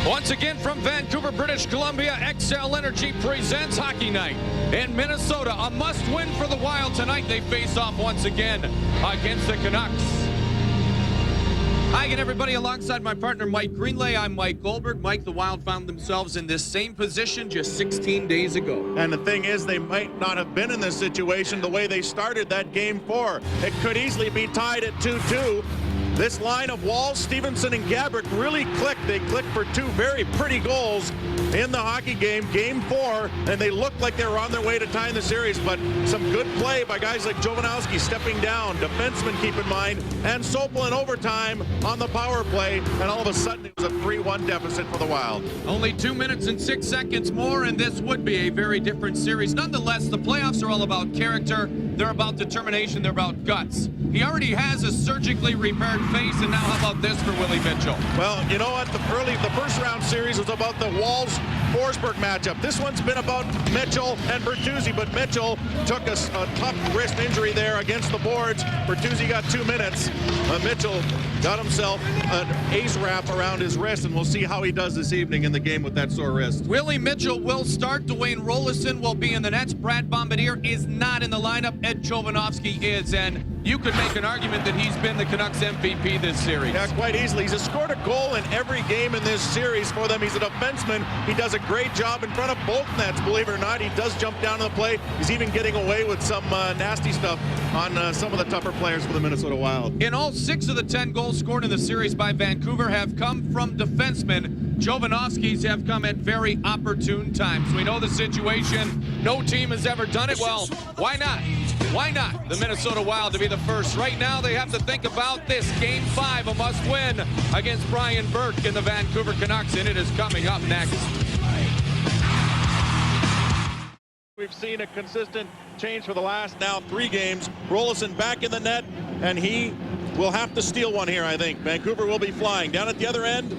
Once again from Vancouver, British Columbia, XL Energy presents Hockey Night in Minnesota. A must-win for the Wild tonight. They face off once again against the Canucks. Hi again, everybody. Alongside my partner, Mike Greenlay, I'm Mike Goldberg. Mike, the Wild found themselves in this same position just 16 days ago. And the thing is, they might not have been in this situation the way they started that Game 4. It could easily be tied at 2-2. This line of Walls, Stevenson, and Gabrick really clicked. They clicked for two very pretty goals in the hockey game, Game 4, and they looked like they were on their way to tying the series, but some good play by guys like Jovanovski stepping down, defensemen keep in mind, and Sopel in overtime on the power play, and all of a sudden it was a 3-1 deficit for the Wild. Only 2 minutes and 6 seconds more, and this would be a very different series. Nonetheless, the playoffs are all about character. They're about determination. They're about guts. He already has a surgically repaired face, and now how about this for Willie Mitchell? Well, you know what? The first round series was about the Walls-Forsberg matchup. This one's been about Mitchell and Bertuzzi, but Mitchell took a tough wrist injury there against the boards. Bertuzzi got 2 minutes. Mitchell got himself an ace wrap around his wrist, and we'll see how he does this evening in the game with that sore wrist. Willie Mitchell will start. Dwayne Rollison will be in the nets. Brad Bombardier is not in the lineup. Ed Jovanovski is, and you could make an argument that he's been the Canucks MVP this series. Yeah, quite easily. He's scored a goal in every game in this series for them. He's a defenseman. He does a great job in front of both nets, believe it or not. He does jump down to the play. He's even getting away with some nasty stuff on some of the tougher players for the Minnesota Wild. In all, 6 of the 10 goals scored in the series by Vancouver have come from defensemen. Jovanovski's have come at very opportune times. We know the situation. No team has ever done it. Well, why not? Why not the Minnesota Wild to be the first? Right now, they have to think about this. Game 5, a must-win against Brian Burke and the Vancouver Canucks, and it is coming up next. We've seen a consistent change for the last now 3 games. Rollison back in the net, and he will have to steal one here, I think. Vancouver will be flying. Down at the other end,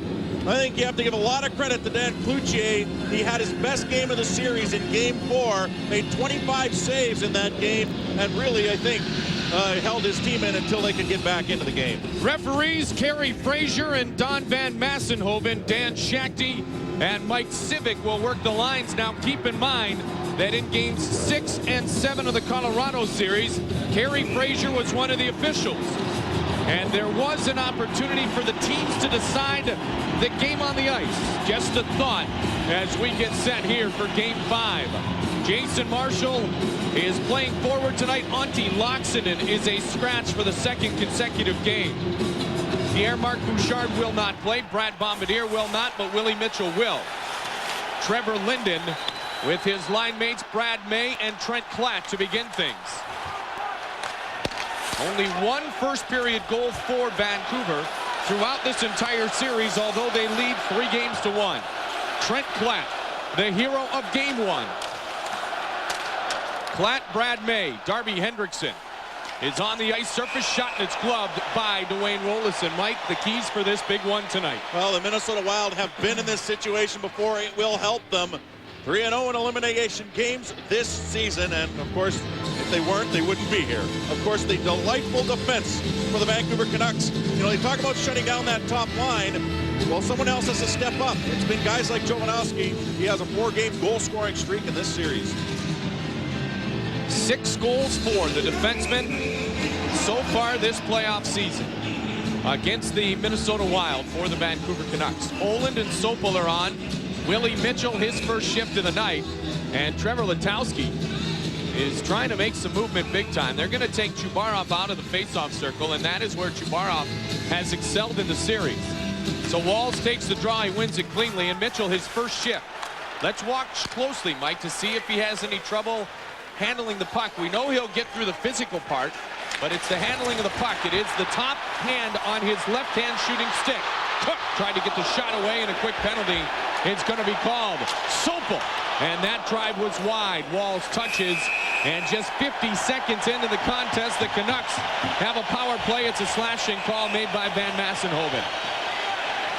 I think you have to give a lot of credit to Dan Cloutier. He had his best game of the series in Game 4, made 25 saves in that game, and really, I think, held his team in until they could get back into the game. Referees Kerry Frazier and Don Van Massenhoven, Dan Shakty and Mike Civic will work the lines. Now keep in mind that in games 6 and 7 of the Colorado series, Kerry Frazier was one of the officials. And there was an opportunity for the teams to decide the game on the ice. Just a thought as we get set here for Game 5. Jason Marshall is playing forward tonight. Antti Laaksonen is a scratch for the 2nd consecutive game. Pierre-Marc Bouchard will not play. Brad Bombardier will not, but Willie Mitchell will. Trevor Linden with his line mates Brad May and Trent Klatt to begin things. Only one first-period goal for Vancouver throughout this entire series, although they lead 3-1. Trent Klatt, the hero of Game 1. Klatt, Brad May, Darby Hendrickson is on the ice. Surface shot, and it's gloved by Dwayne Rollison. Mike, the keys for this big one tonight. Well, the Minnesota Wild have been in this situation before. It will help them. 3-0 in elimination games this season, and of course, if they weren't, they wouldn't be here. Of course, the delightful defense for the Vancouver Canucks. You know, they talk about shutting down that top line. Well, someone else has to step up. It's been guys like Jovanovski. He has a 4-game goal-scoring streak in this series. 6 goals for the defenseman so far this playoff season against the Minnesota Wild for the Vancouver Canucks. Oland and Sopel are on. Willie Mitchell, his first shift of the night, and Trevor Letowski is trying to make some movement big time. They're going to take Chubarov out of the faceoff circle, and that is where Chubarov has excelled in the series. So Walls takes the draw, he wins it cleanly, and Mitchell his first shift. Let's watch closely, Mike, to see if he has any trouble handling the puck. We know he'll get through the physical part, but it's the handling of the puck. It is the top hand on his left-hand shooting stick. Cook tried to get the shot away, and a quick penalty. It's going to be called. Sopel, and that drive was wide. Walls touches, and just 50 seconds into the contest, the Canucks have a power play. It's a slashing call made by Van Massenhoven.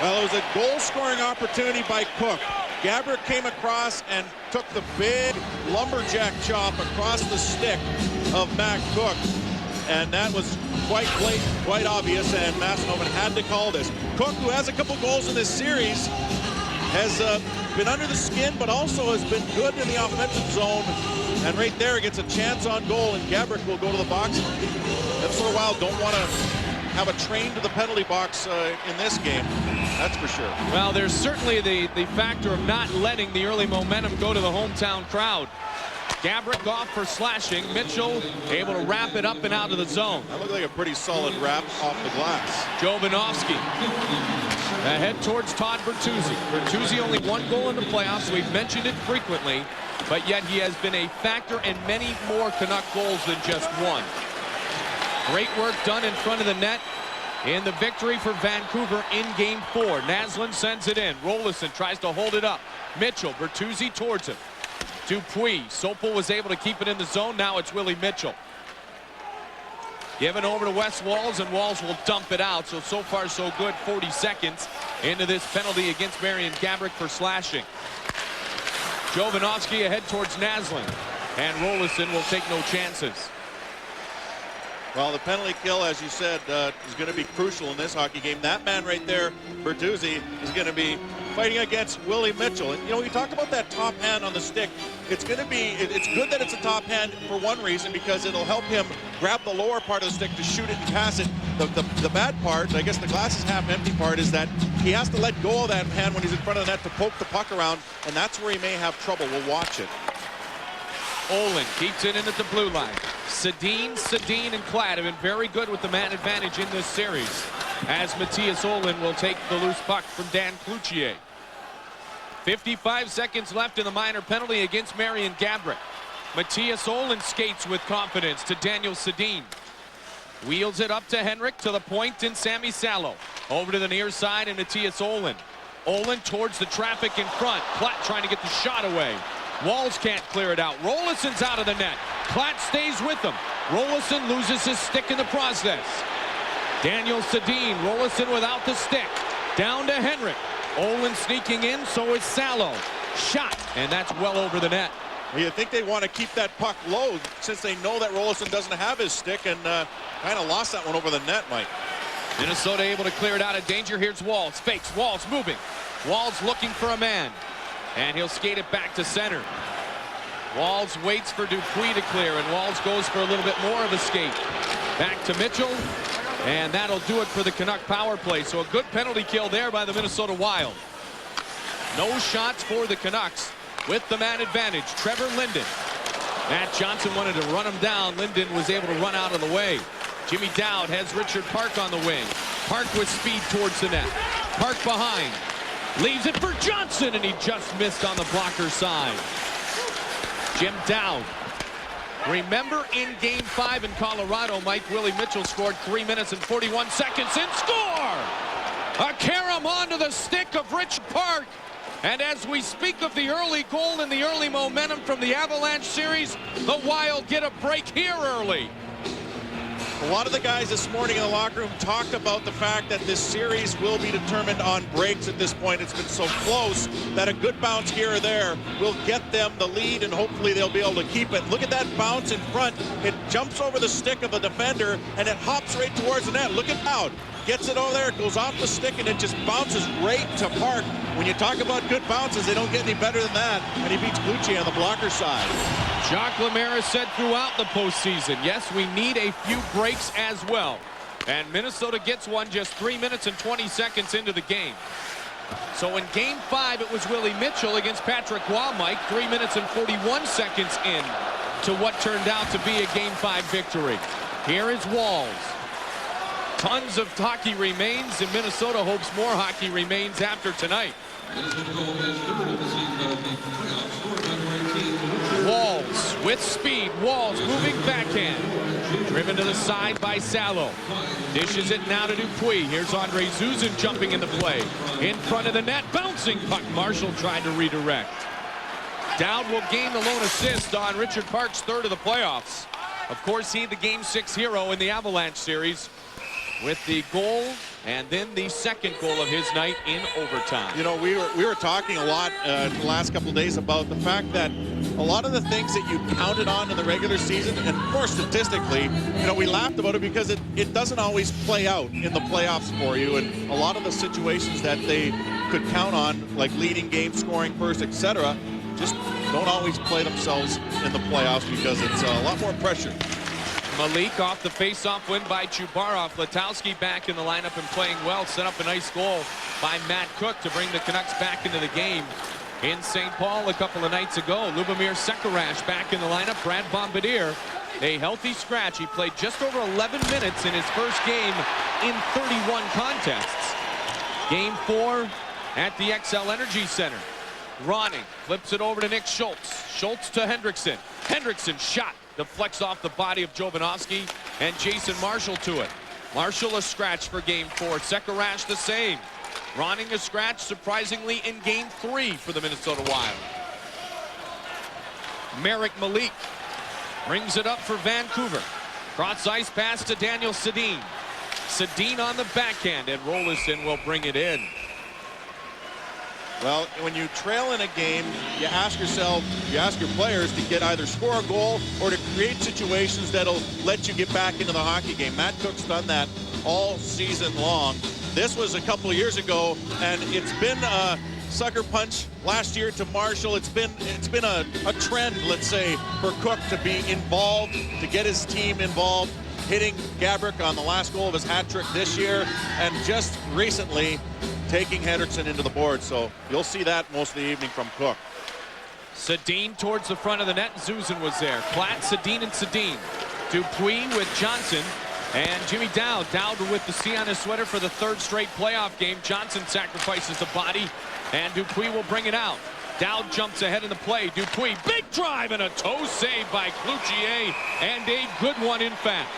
Well, it was a goal-scoring opportunity by Cook. Gabrick came across and took the big lumberjack chop across the stick of Matt Cook. And that was quite blatant, quite obvious, and Massenhoven had to call this. Cook, who has a couple goals in this series, has been under the skin, but also has been good in the offensive zone. And right there, gets a chance on goal, and Gabrick will go to the box. Minnesota Wild don't want to have a train to the penalty box in this game. That's for sure. Well, there's certainly the factor of not letting the early momentum go to the hometown crowd. Gabrick off for slashing. Mitchell able to wrap it up and out of the zone. That looked like a pretty solid wrap off the glass. Jovanovski ahead towards Todd Bertuzzi. Bertuzzi only one goal in the playoffs. We've mentioned it frequently, but yet he has been a factor in many more Canuck goals than just one. Great work done in front of the net in the victory for Vancouver in Game 4. Naslund sends it in. Rolison tries to hold it up. Mitchell, Bertuzzi towards him. Dupuis. Sopel was able to keep it in the zone. Now it's Willie Mitchell. Given over to Wes Walz, and Walz will dump it out. So far, so good. 40 seconds into this penalty against Marian Gabrick for slashing. Jovanovski ahead towards Naslund. And Rolison will take no chances. Well, the penalty kill, as you said, is going to be crucial in this hockey game. That man right there, Bertuzzi, is going to be fighting against Willie Mitchell. And, you know, we talked about that top hand on the stick. It's going to be, it's good that it's a top hand for one reason, because it'll help him grab the lower part of the stick to shoot it and pass it. The bad part, I guess the glass is half empty part, is that he has to let go of that hand when he's in front of the net to poke the puck around, and that's where he may have trouble. We'll watch it. Olin keeps it in at the blue line. Sedin, and Klatt have been very good with the man advantage in this series, as Matthias Olin will take the loose puck from Dan Cloutier. 55 seconds left in the minor penalty against Marian Gabrick. Matthias Olin skates with confidence to Daniel Sedin. Wheels it up to Henrik, to the point, and Sammy Salo. Over to the near side, and Matthias Olin. Olin towards the traffic in front. Klatt trying to get the shot away. Walz can't clear it out. Rolison's out of the net. Klatt stays with him. Rolison loses his stick in the process. Daniel Sedin, Rolison without the stick. Down to Henrik. Olin sneaking in, so is Salo. Shot, and that's well over the net. Well, you think they want to keep that puck low, since they know that Rolison doesn't have his stick, and kind of lost that one over the net, Mike. Minnesota able to clear it out of danger. Here's Walz. Fakes. Walz moving. Walz looking for a man. And he'll skate it back to center. Walz waits for Dupuis to clear, and Walz goes for a little bit more of a skate. Back to Mitchell, and that'll do it for the Canuck power play. So a good penalty kill there by the Minnesota Wild. No shots for the Canucks with the man advantage. Trevor Linden. Matt Johnson wanted to run him down. Linden was able to run out of the way. Jimmy Dowd has Richard Park on the wing. Park with speed towards the net. Park behind. Leaves it for Johnson, and he just missed on the blocker side. Jim Dowd. Remember in Game 5 in Colorado, Mike, Willie Mitchell scored 3 minutes and 41 seconds and score! A carom onto the stick of Richard Park. And as we speak of the early goal and the early momentum from the Avalanche series, the Wild get a break here early. A lot of the guys this morning in the locker room talked about the fact that this series will be determined on breaks at this point. It's been so close that a good bounce here or there will get them the lead, and hopefully they'll be able to keep it. Look at that bounce in front. It jumps over the stick of the defender, and it hops right towards the net. Look at Dowd. Gets it over there, it goes off the stick, and it just bounces right to Park. When you talk about good bounces, they don't get any better than that, and he beats Cloutier on the blocker side. Jacques Lemaire said throughout the postseason, yes, we need a few breaks as well. And Minnesota gets one just 3 minutes and 20 seconds into the game. So in Game 5, it was Willie Mitchell against Patrick Roy, Mike, 3 minutes and 41 seconds in to what turned out to be a Game 5 victory. Here is Walz. Tons of hockey remains, and Minnesota hopes more hockey remains after tonight. Walz with speed. Walz moving backhand. Driven to the side by Salo. Dishes it now to Dupuis. Here's Andre Zuzin jumping into play. In front of the net, bouncing puck. Marshall tried to redirect. Dowd will gain the lone assist on Richard Park's third of the playoffs. Of course, he the Game 6 hero in the Avalanche series, with the goal and then the second goal of his night in overtime. You know, we were talking a lot in the last couple of days about the fact that a lot of the things that you counted on in the regular season, and of course statistically, you know, we laughed about it because it doesn't always play out in the playoffs for you, and a lot of the situations that they could count on, like leading game, scoring first, etc., just don't always play themselves in the playoffs because it's a lot more pressure. Malik off the face-off win by Chubarov. Letowski back in the lineup and playing well. Set up a nice goal by Matt Cook to bring the Canucks back into the game in St. Paul a couple of nights ago. Lubomir Sekarash back in the lineup. Brad Bombardier, a healthy scratch. He played just over 11 minutes in his first game in 31 contests. Game 4 at the XL Energy Center. Ronning flips it over to Nick Schultz. Schultz to Hendrickson. Hendrickson shot. Deflects off the body of Jovanovski and Jason Marshall to it. Marshall a scratch for game 4. Sekarash the same. Ronning a scratch surprisingly in game 3 for the Minnesota Wild. Merrick Malik brings it up for Vancouver. Cross ice pass to Daniel Sedin. Sedin on the backhand and Rolison will bring it in. Well, when you trail in a game, you ask yourself, you ask your players to get either score a goal or to create situations that'll let you get back into the hockey game. Matt Cook's done that all season long. This was a couple of years ago, and it's been a sucker punch last year to Marshall. It's been a trend, let's say, for Cook to be involved, to get his team involved, hitting Gabrick on the last goal of his hat trick this year, and just recently taking Hendrickson into the board. So you'll see that most of the evening from Cook. Sedin towards the front of the net. Zuzan was there. Platt, Sedin, and Sedin. Dupuis with Johnson and Jimmy Dowd. Dowd with the C on his sweater for the 3rd straight playoff game. Johnson sacrifices the body, and Dupuis will bring it out. Dowd jumps ahead in the play. Dupuis, big drive and a toe save by Cloutier, and a good one in fact.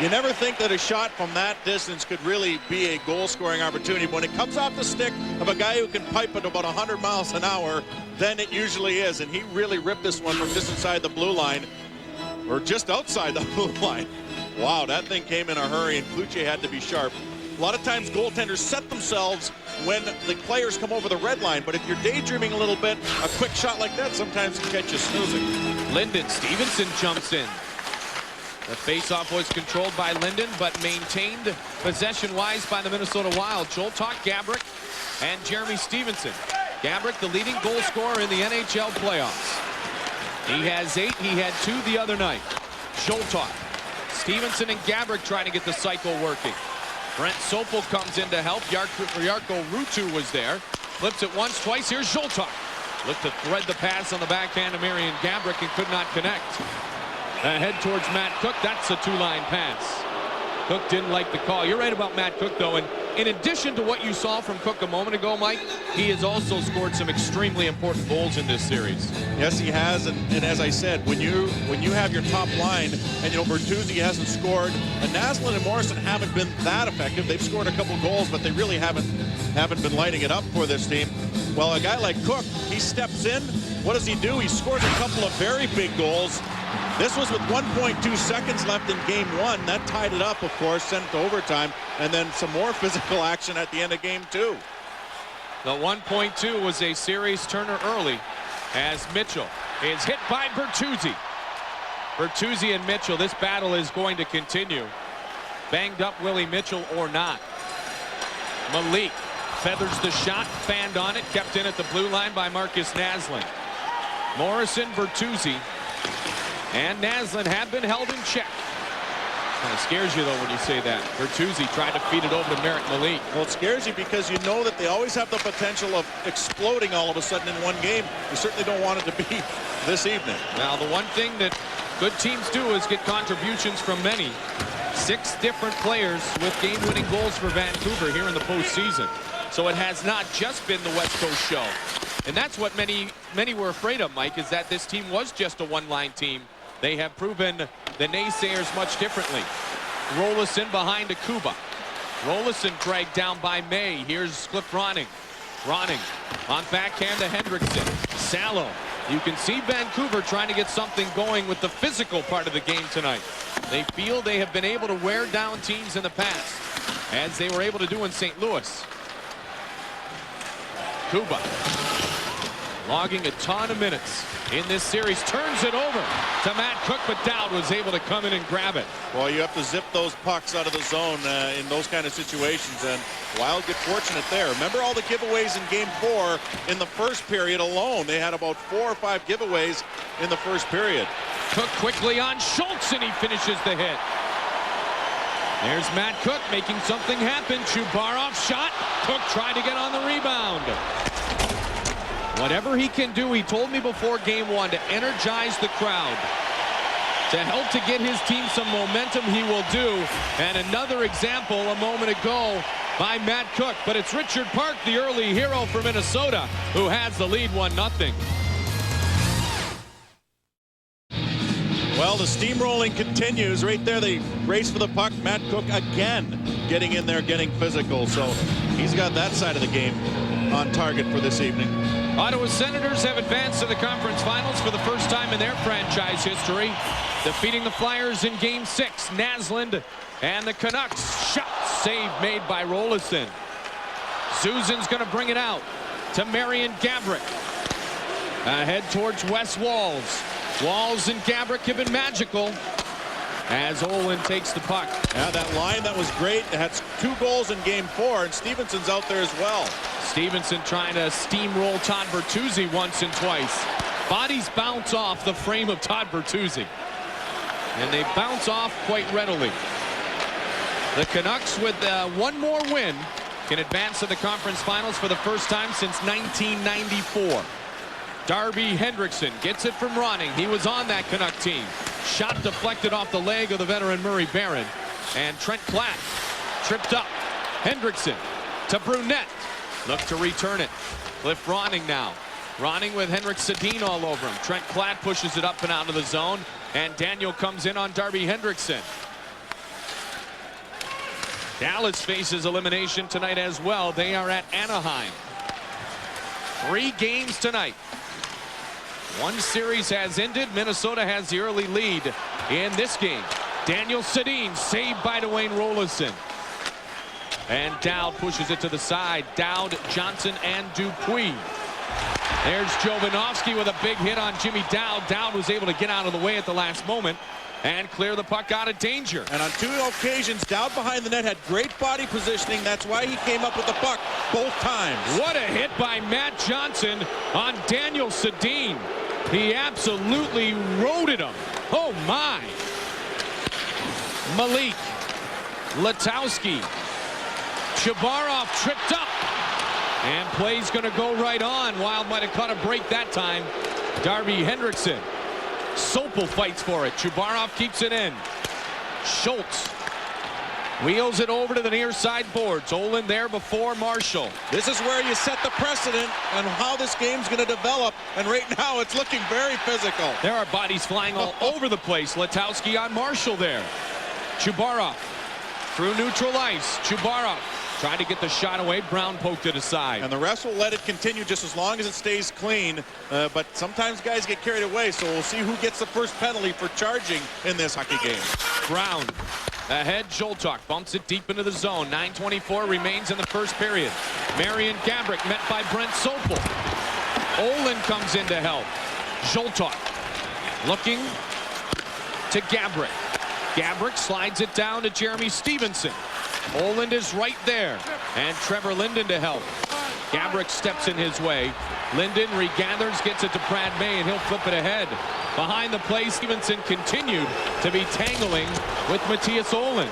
You never think that a shot from that distance could really be a goal-scoring opportunity. But when it comes off the stick of a guy who can pipe it about 100 miles an hour, then it usually is. And he really ripped this one from just inside the blue line, or just outside the blue line. Wow, that thing came in a hurry, and Cloutier had to be sharp. A lot of times goaltenders set themselves when the players come over the red line. But if you're daydreaming a little bit, a quick shot like that sometimes can catch you snoozing. Lyndon Stevenson jumps in. The faceoff was controlled by Linden, but maintained possession-wise by the Minnesota Wild. Zoltak, Gabrick, and Jeremy Stevenson. Gabrick, the leading goal scorer in the NHL playoffs. He has 8. He had 2 the other night. Zoltak, Stevenson, and Gabrick trying to get the cycle working. Brent Sopel comes in to help. Jarkko Ruutu was there. Flips it once, twice. Here's Zoltak. Looked to thread the pass on the backhand of Marian Gabrick and could not connect. Ahead towards Matt Cook. That's a 2-line pass. Cook didn't like the call. You're right about Matt Cook, though. And in addition to what you saw from Cook a moment ago, Mike, he has also scored some extremely important goals in this series. Yes, he has. And as I said, when you have your top line, and Bertuzzi hasn't scored, and Naslund and Morrison haven't been that effective. They've scored a couple goals, but they really haven't been lighting it up for this team. Well, a guy like Cook, he steps in. What does he do? He scores a couple of very big goals. This was with 1.2 seconds left in game 1. That tied it up, of course, sent it to overtime, and then some more physical action at the end of game 2. The 1.2 was a series turner early as Mitchell is hit by Bertuzzi. Bertuzzi and Mitchell, this battle is going to continue. Banged up Willie Mitchell or not. Malik feathers the shot, fanned on it, kept in at the blue line by Marcus Naslund. Morrison, Bertuzzi, and Naslund have been held in check. Kind of scares you, though, when you say that. Bertuzzi tried to feed it over to Merrick Malik. Well, it scares you because you know that they always have the potential of exploding all of a sudden in one game. You certainly don't want it to be this evening. Now, the one thing that good teams do is get contributions from many. 6 different players with game-winning goals for Vancouver here in the postseason. So it has not just been the West Coast show. And that's what many were afraid of, Mike, is that this team was just a one-line team. They have proven the naysayers much differently. Rolison behind to Kuba. Rolison dragged down by May. Here's Cliff Ronning. Ronning on backhand to Hendrickson. Salo. You can see Vancouver trying to get something going with the physical part of the game tonight. They feel they have been able to wear down teams in the past, as they were able to do in St. Louis. Kuba logging a ton of minutes in this series. Turns it over to Matt Cook, but Dowd was able to come in and grab it. Well, you have to zip those pucks out of the zone in those kind of situations, and Wild get fortunate there. Remember all the giveaways in Game 4 in the first period alone. They had about 4 or 5 giveaways in the first period. Cook quickly on Schultz, and he finishes the hit. There's Matt Cook making something happen. Chubarov shot. Cook tried to get on the rebound. Whatever he can do, he told me before Game 1, to energize the crowd, to help to get his team some momentum, he will do. And another example a moment ago by Matt Cook. But it's Richard Park, the early hero for Minnesota, who has the lead 1-0. Well, the steamrolling continues. Right there, they race for the puck. Matt Cook again getting in there, getting physical. So he's got that side of the game on target for this evening. Ottawa Senators have advanced to the conference finals for the first time in their franchise history, defeating the Flyers in Game 6. Naslund and the Canucks. Shot save made by Rolison. Susan's going to bring it out to Marion Gaborik. Ahead towards Wes Walz. Walz and Gaborik have been magical as Olin takes the puck. Yeah, that line that was great. It had 2 goals in Game 4, and Stevenson's out there as well. Stevenson trying to steamroll Todd Bertuzzi once and twice. Bodies bounce off the frame of Todd Bertuzzi, and they bounce off quite readily. The Canucks, with one more win, can advance to the conference finals for the first time since 1994. Darby Hendrickson gets it from Ronning. He was on that Canuck team. Shot deflected off the leg of the veteran Murray Barron. And Trent Platt tripped up. Hendrickson to Brunette. Look to return it. Cliff Ronning now. Ronning with Henrik Sedin all over him. Trent Platt pushes it up and out of the zone. And Daniel comes in on Darby Hendrickson. Dallas faces elimination tonight as well. They are at Anaheim. 3 games tonight. One series has ended. Minnesota has the early lead in this game. Daniel Sedin saved by Dwayne Rolison. And Dowd pushes it to the side. Dowd, Johnson, and Dupuis. There's Jovanovski with a big hit on Jimmy Dowd. Dowd was able to get out of the way at the last moment and clear the puck out of danger. And on 2 occasions, Dowd behind the net had great body positioning. That's why he came up with the puck both times. What a hit by Matt Johnson on Daniel Sedin. He absolutely roaded him. Oh my. Malik, Letowski, Chubarov tripped up, and play's going to go right on. Wild might have caught a break that time. Darby Hendrickson. Sopel fights for it. Chubarov keeps it in. Schultz wheels it over to the near side boards. Olin there before Marshall. This is where you set the precedent on how this game's going to develop, and right now it's looking very physical. There are bodies flying all over the place. Letowski on Marshall there. Chubarov through neutral ice. Chubarov trying to get the shot away. Brown poked it aside. And the refs will let it continue just as long as it stays clean. But sometimes guys get carried away, so we'll see who gets the first penalty for charging in this hockey game. Brown ahead. Joltok bumps it deep into the zone. 9:24 remains in the first period. Marion Gaborik met by Brent Sopel. Olin comes in to help. Joltok looking to Gaborik. Gaborik slides it down to Jeremy Stevenson. Olin is right there, and Trevor Linden to help. Gaborik steps in his way. Linden regathers, gets it to Brad May, and he'll flip it ahead. Behind the play, Stevenson continued to be tangling with Matthias Olin.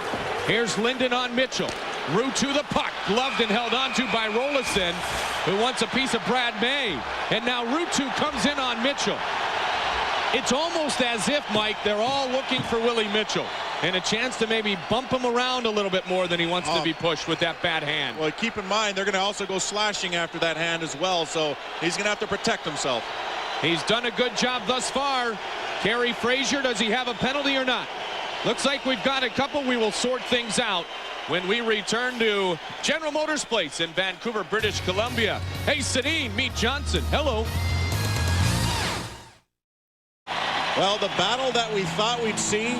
Here's Linden on Mitchell. Root to the puck, gloved and held onto by Rolison, who wants a piece of Brad May. And now Ruutu comes in on Mitchell. It's almost as if, Mike, they're all looking for Willie Mitchell and a chance to maybe bump him around a little bit more than he wants to be pushed with that bad hand. Well, keep in mind, they're going to also go slashing after that hand as well, so he's going to have to protect himself. He's done a good job thus far. Kerry Frazier, does he have a penalty or not? Looks like we've got a couple. We will sort things out when we return to General Motors Place in Vancouver, British Columbia. Hey, Sedin, meet Johnson. Hello. Well, the battle that we thought we'd see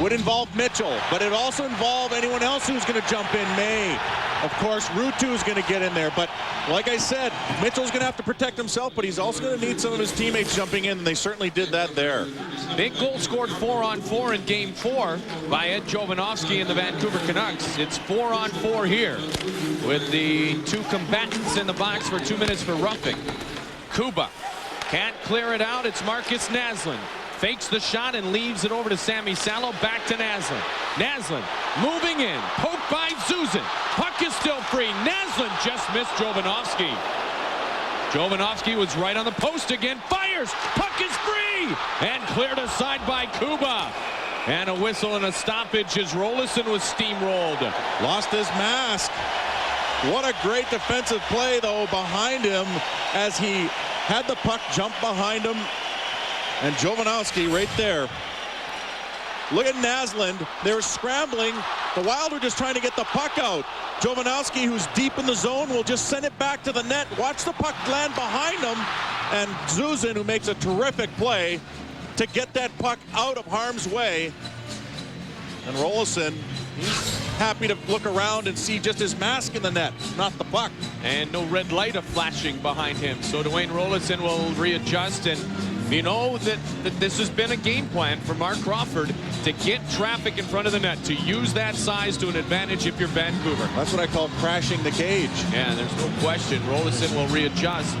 would involve Mitchell, but it also involved anyone else who's going to jump in. May, Of course, Ruutu is going to get in there, but like I said, Mitchell's going to have to protect himself, but he's also going to need some of his teammates jumping in, and they certainly did that there. Big goal scored 4-on-4 in Game 4 by Ed Jovanovski and the Vancouver Canucks. It's 4-on-4 here with the two combatants in the box for 2 minutes for roughing. Kuba can't clear it out. It's Marcus Naslund. Fakes the shot and leaves it over to Sammy Salo. Back to Naslund. Naslund moving in. Poked by Zuzin. Puck is still free. Naslund just missed Jovanovski. Jovanovski was right on the post again. Fires. Puck is free. And cleared aside by Kuba. And a whistle and a stoppage as Rolison was steamrolled. Lost his mask. What a great defensive play, though, behind him as he had the puck jump behind him. And Jovanovski right there. Look at Naslund. They're scrambling. The Wild are just trying to get the puck out. Jovanovski, who's deep in the zone, will just send it back to the net. Watch the puck land behind him. And Zuzin, who makes a terrific play to get that puck out of harm's way. And Rolison, he's happy to look around and see just his mask in the net, not the puck. And no red light flashing behind him. So Dwayne Rolison will readjust, and you know that this has been a game plan for Mark Crawford to get traffic in front of the net, to use that size to an advantage if you're Vancouver. That's what I call crashing the cage. Yeah, there's no question. Rolison will readjust.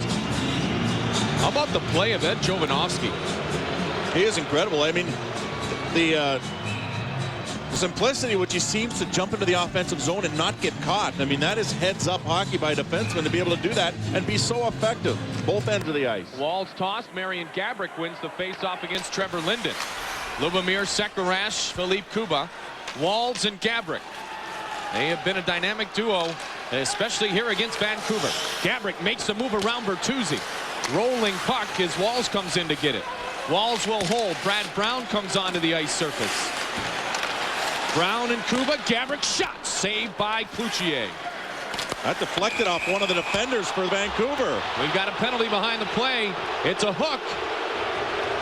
How about the play of Ed Jovanovski? He is incredible. I mean, the simplicity which he seems to jump into the offensive zone and not get caught. I mean, that is heads-up hockey by a defenseman to be able to do that and be so effective. Both ends of the ice. Walls tossed. Marian Gaborik wins the face-off against Trevor Linden. Lubomir Sekarash, Philippe Kuba, Walls and Gaborik. They have been a dynamic duo, especially here against Vancouver. Gaborik makes the move around Bertuzzi. Rolling puck as Walls comes in to get it. Walls will hold. Brad Brown comes onto the ice surface. Brown and Kuba. Gaborik shot. Saved by Cloutier. That deflected off one of the defenders for Vancouver. We've got a penalty behind the play. It's a hook.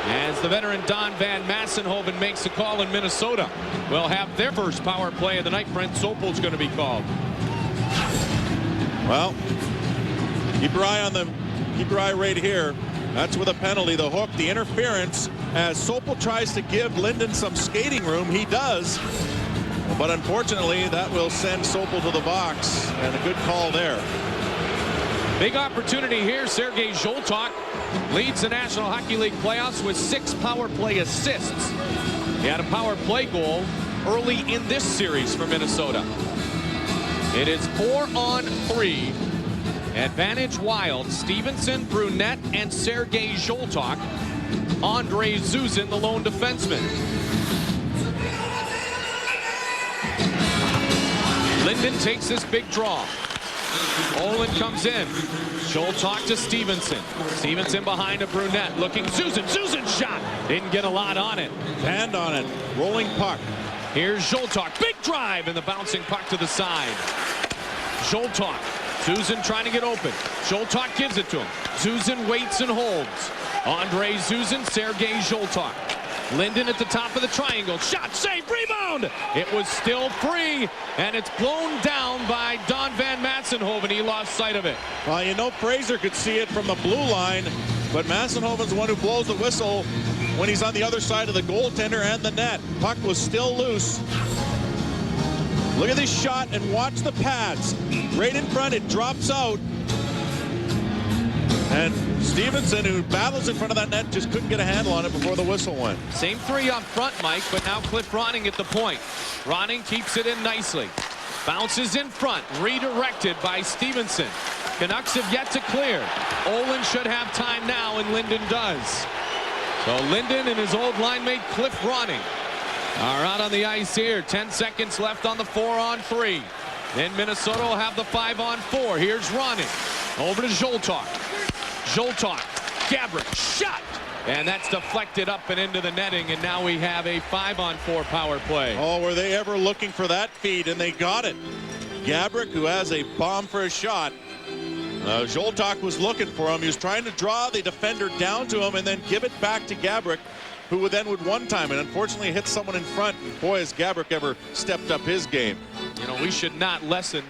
As the veteran Don Van Massenhoven makes the call in Minnesota. We'll have their first power play of the night. Brent Sopel's going to be called. Well, keep your eye right here. That's with a penalty, the hook, the interference. As Sopel tries to give Linden some skating room, he does. But unfortunately, that will send Sopel to the box, and a good call there. Big opportunity here. Sergei Zholtok leads the National Hockey League playoffs with 6 power play assists. He had a power play goal early in this series for Minnesota. It is 4-on-3. Advantage Wild. Stevenson, Brunette, and Sergei Zholtok. Andre Zuzin, the lone defenseman. Linden takes this big draw. Olin comes in. Zholtok to Stevenson. Stevenson behind a Brunette. Looking Zuzin. Zuzin shot. Didn't get a lot on it. Hand on it. Rolling puck. Here's Zholtok. Big drive and the bouncing puck to the side. Zholtok. Zuzin trying to get open. Zholtok gives it to him. Zuzin waits and holds. Andre Zuzin, Sergei Zholtok. Linden at the top of the triangle. Shot, save, rebound! It was still free, and it's blown down by Don Van Massenhoven. He lost sight of it. Well, you know Fraser could see it from the blue line, but Massenhoven's the one who blows the whistle when he's on the other side of the goaltender and the net. Puck was still loose. Look at this shot and watch the pads. Right in front, it drops out. And Stevenson, who battles in front of that net, just couldn't get a handle on it before the whistle went. Same 3 up front, Mike, but now Cliff Ronning at the point. Ronning keeps it in nicely. Bounces in front, redirected by Stevenson. Canucks have yet to clear. Olin should have time now, and Linden does. So Linden and his old line mate Cliff Ronning are out on the ice here. 10 seconds left on the 4-on-3. Then Minnesota will have the 5-on-4. Here's Ronning. Over to Zholtok. Zholtok. Gaborik. Shot. And that's deflected up and into the netting. And now we have a 5-on-4 power play. Oh, were they ever looking for that feed? And they got it. Gaborik, who has a bomb for a shot. Zholtok was looking for him. He was trying to draw the defender down to him and then give it back to Gaborik, who would then one time and unfortunately hit someone in front. Boy, has Gaborik ever stepped up his game. You know, we should not lessen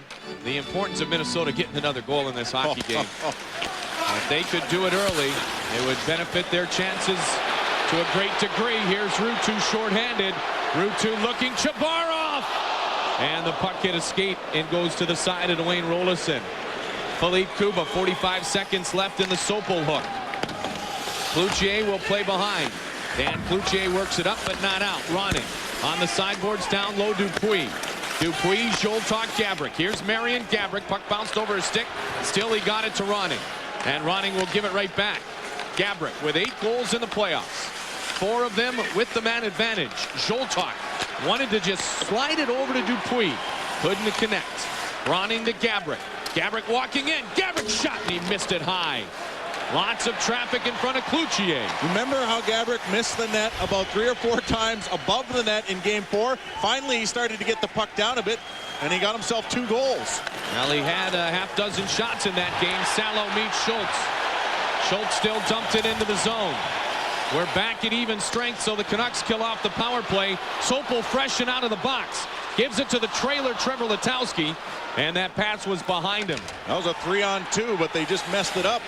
the importance of Minnesota getting another goal in this hockey game. If they could do it early, it would benefit their chances to a great degree. Here's Ruutu shorthanded. Ruutu looking, Chabarov! And the puck hit a skate and goes to the side of Dwayne Roloson. Philippe Kuba, 45 seconds left in the Sopel hook. Cloutier will play behind. Dan Cloutier works it up, but not out. Ronning on the sideboards, down low, Dupuis. Dupuis, Zoltok, Gabrick. Here's Marian Gabrick. Puck bounced over his stick. Still, he got it to Ronning. And Ronning will give it right back. Gabrick with 8 goals in the playoffs. 4 of them with the man advantage. Zoltok wanted to just slide it over to Dupuis. Couldn't connect. Ronning to Gabrick. Gabrick walking in. Gabrick shot, and he missed it high. Lots of traffic in front of Cloutier. Remember how Gabrick missed the net about 3 or 4 times above the net in Game 4? Finally, he started to get the puck down a bit, and he got himself 2 goals. Well, he had a half-dozen shots in that game. Salo meets Schultz. Schultz still dumped it into the zone. We're back at even strength, so the Canucks kill off the power play. Sopel fresh and out of the box. Gives it to the trailer, Trevor Letowski, and that pass was behind him. That was a 3-on-2, but they just messed it up.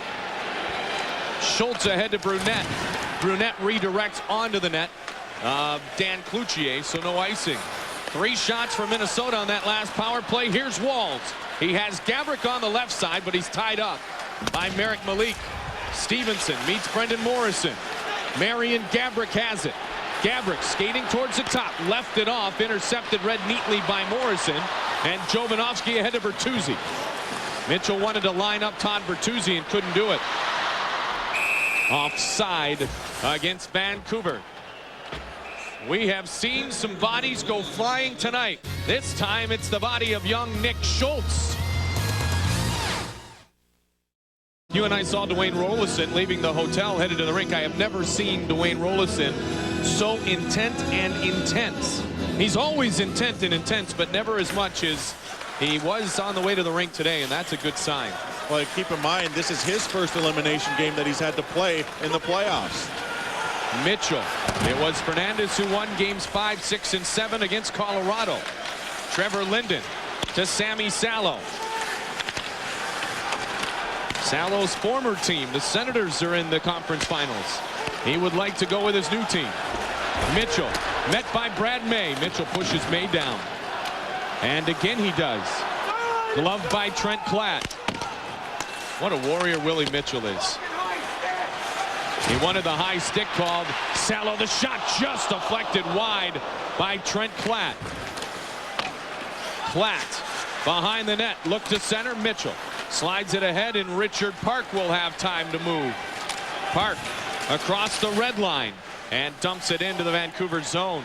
Schultz ahead to Brunette. Brunette redirects onto the net. Dan Cloutier, so no icing. 3 shots for Minnesota on that last power play. Here's Walls. He has Gabrick on the left side, but he's tied up by Merrick Malik. Stevenson meets Brendan Morrison. Marian Gabrick has it. Gabrick skating towards the top. Left it off. Intercepted, read neatly by Morrison. And Jovanovski ahead of Bertuzzi. Mitchell wanted to line up Todd Bertuzzi and couldn't do it. Offside against Vancouver. We have seen some bodies go flying tonight. This time it's the body of young Nick Schultz. You and I saw Dwayne Roloson leaving the hotel, headed to the rink. I have never seen Dwayne Roloson so intent and intense. He's always intent and intense, but never as much as he was on the way to the rink today, and that's a good sign. Well, keep in mind, this is his first elimination game that he's had to play in the playoffs. Mitchell. It was Fernandez who won games 5, 6, and 7 against Colorado. Trevor Linden to Sammy Salo. Salo's former team, the Senators, are in the conference finals. He would like to go with his new team. Mitchell met by Brad May. Mitchell pushes May down. And again he does. Gloved by Trent Klatt. What a warrior Willie Mitchell is. He wanted the high stick called. Salo, the shot just deflected wide by Trent Klatt. Klatt behind the net. Look to center. Mitchell slides it ahead, and Richard Park will have time to move. Park across the red line and dumps it into the Vancouver zone.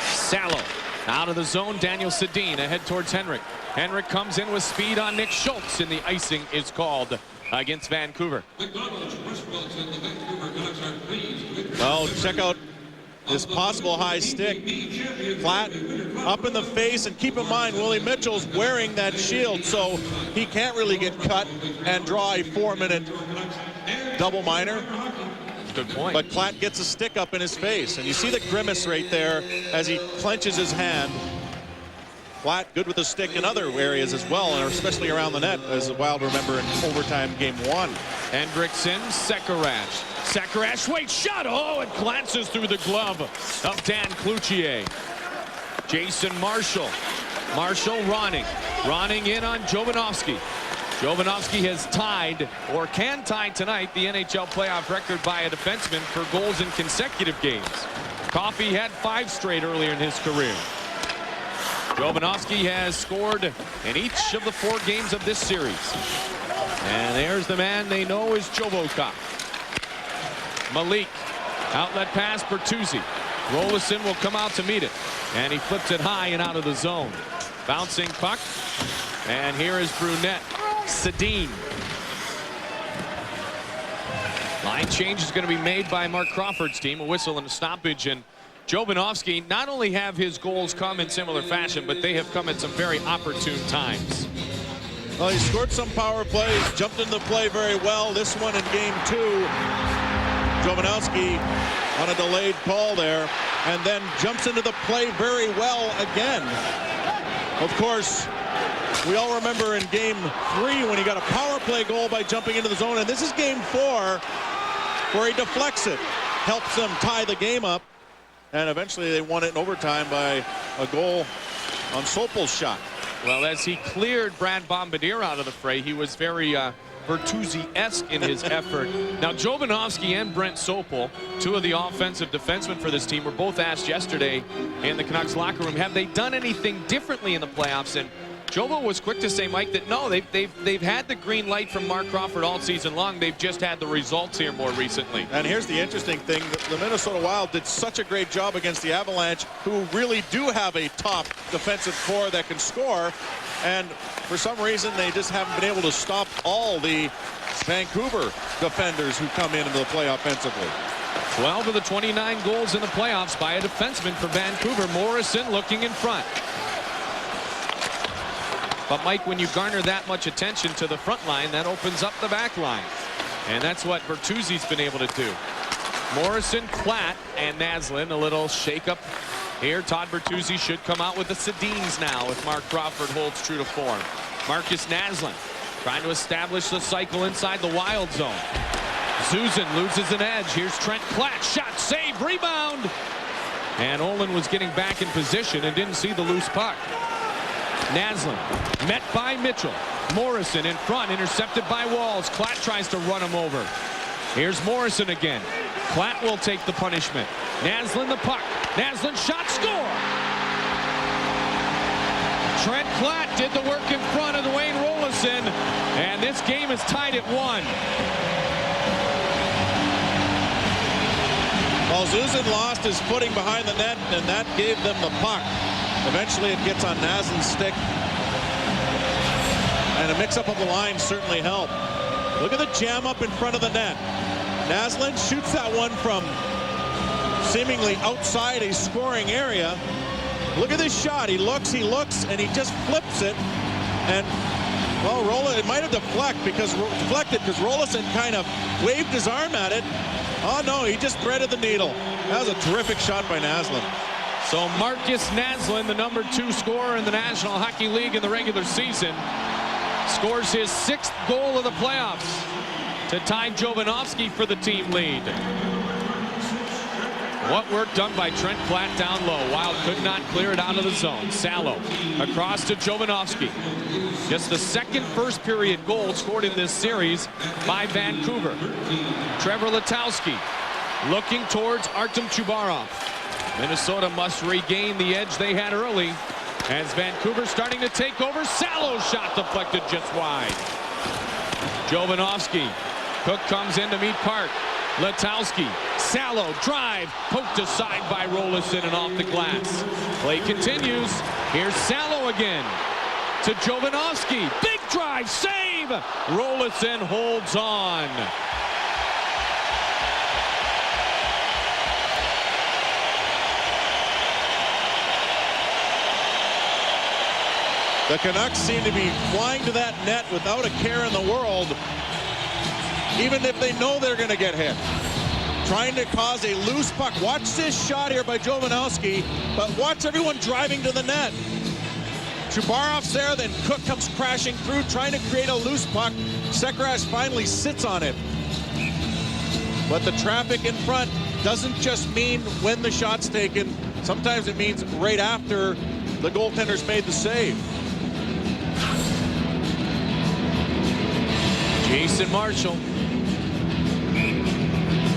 Salo out of the zone. Daniel Sedin ahead towards Henrik. Henrik comes in with speed on Nick Schultz, and the icing is called against Vancouver. Well, check out this possible high stick. Flat up in the face, and keep in mind Willie Mitchell's wearing that shield, so he can't really get cut and draw a 4-minute double minor. Good point. But Klatt gets a stick up in his face, and you see the grimace right there as he clenches his hand. Klatt good with the stick in other areas as well, and especially around the net, as the Wild remember in overtime game 1. Hendrickson, Sekarash. Sekarash, wait, shot! Oh, it glances through the glove of Dan Cloutier. Jason Marshall. Marshall Ronning. Ronning in on Jovanovski. Jovanovski has tied, or can tie tonight, the NHL playoff record by a defenseman for goals in consecutive games. Coffey had 5 straight earlier in his career. Jovanovski has scored in each of the 4 games of this series. And there's the man they know is Jovokop. Malik, outlet pass, Bertuzzi. Roloson will come out to meet it, and he flips it high and out of the zone. Bouncing puck, and here is Brunette. Sedin. Line change is going to be made by Mark Crawford's team. A whistle and a stoppage, and Jovanovski, not only have his goals come in similar fashion, but they have come at some very opportune times. Well, he scored some power plays, jumped into the play very well. This one in game 2, Jovanovski on a delayed call there, and then jumps into the play very well again. Of course, we all remember in Game 3 when he got a power play goal by jumping into the zone, and this is Game 4 where he deflects it. Helps them tie the game up, and eventually they won it in overtime by a goal on Sopel's shot. Well, as he cleared Brad Bombardier out of the fray, he was very Bertuzzi-esque in his effort. Now, Jovanovski and Brent Sopel, two of the offensive defensemen for this team, were both asked yesterday in the Canucks locker room, have they done anything differently in the playoffs? And Jova was quick to say, Mike, that no, they've had the green light from Mark Crawford all season long. They've just had the results here more recently. And here's the interesting thing. The Minnesota Wild did such a great job against the Avalanche, who really do have a top defensive core that can score. And for some reason, they just haven't been able to stop all the Vancouver defenders who come into the play offensively. 12 of the 29 goals in the playoffs by a defenseman for Vancouver. Morrison looking in front. But, Mike, when you garner that much attention to the front line, that opens up the back line. And that's what Bertuzzi's been able to do. Morrison, Platt, and Naslin. A little shake-up here. Todd Bertuzzi should come out with the Sedins now if Mark Crawford holds true to form. Marcus Naslin trying to establish the cycle inside the Wild zone. Zuzin loses an edge. Here's Trent Platt. Shot, save, rebound. And Olin was getting back in position and didn't see the loose puck. Naslin met by Mitchell. Morrison in front, intercepted by Walls. Platt tries to run him over. Here's Morrison again. Platt will take the punishment. Naslin the puck. Naslin shot, score! Trent Platt did the work in front of Wayne Rolison, and this game is tied at 1. Well, Zuzin lost his footing behind the net, and that gave them the puck. Eventually it gets on Naslin's stick, and a mix-up of the line certainly helped. Look at the jam up in front of the net. Naslin shoots that one from seemingly outside a scoring area. Look at this shot. He looks, and he just flips it. And, well, it might have deflected because Rolison kind of waved his arm at it. Oh, no, he just threaded the needle. That was a terrific shot by Naslin. So Marcus Naslin, the #2 scorer in the National Hockey League in the regular season, scores his 6th goal of the playoffs to tie Jovanovski for the team lead. What work done by Trent Platt down low. Wild could not clear it out of the zone. Salo across to Jovanovski. Just the second first period goal scored in this series by Vancouver. Trevor Letowski looking towards Artem Chubarov. Minnesota must regain the edge they had early as Vancouver starting to take over. Salo's shot deflected just wide. Jovanovski. Cook comes in to meet Park. Letowski. Salo drive. Poked aside by Rolison and off the glass. Play continues. Here's Salo again to Jovanovski. Big drive. Save. Rolison holds on. The Canucks seem to be flying to that net without a care in the world, even if they know they're going to get hit. Trying to cause a loose puck. Watch this shot here by Jovanovski, but watch everyone driving to the net. Chubarov's there, then Cook comes crashing through, trying to create a loose puck. Sekerash finally sits on it. But the traffic in front doesn't just mean when the shot's taken. Sometimes it means right after the goaltender's made the save. Jason Marshall.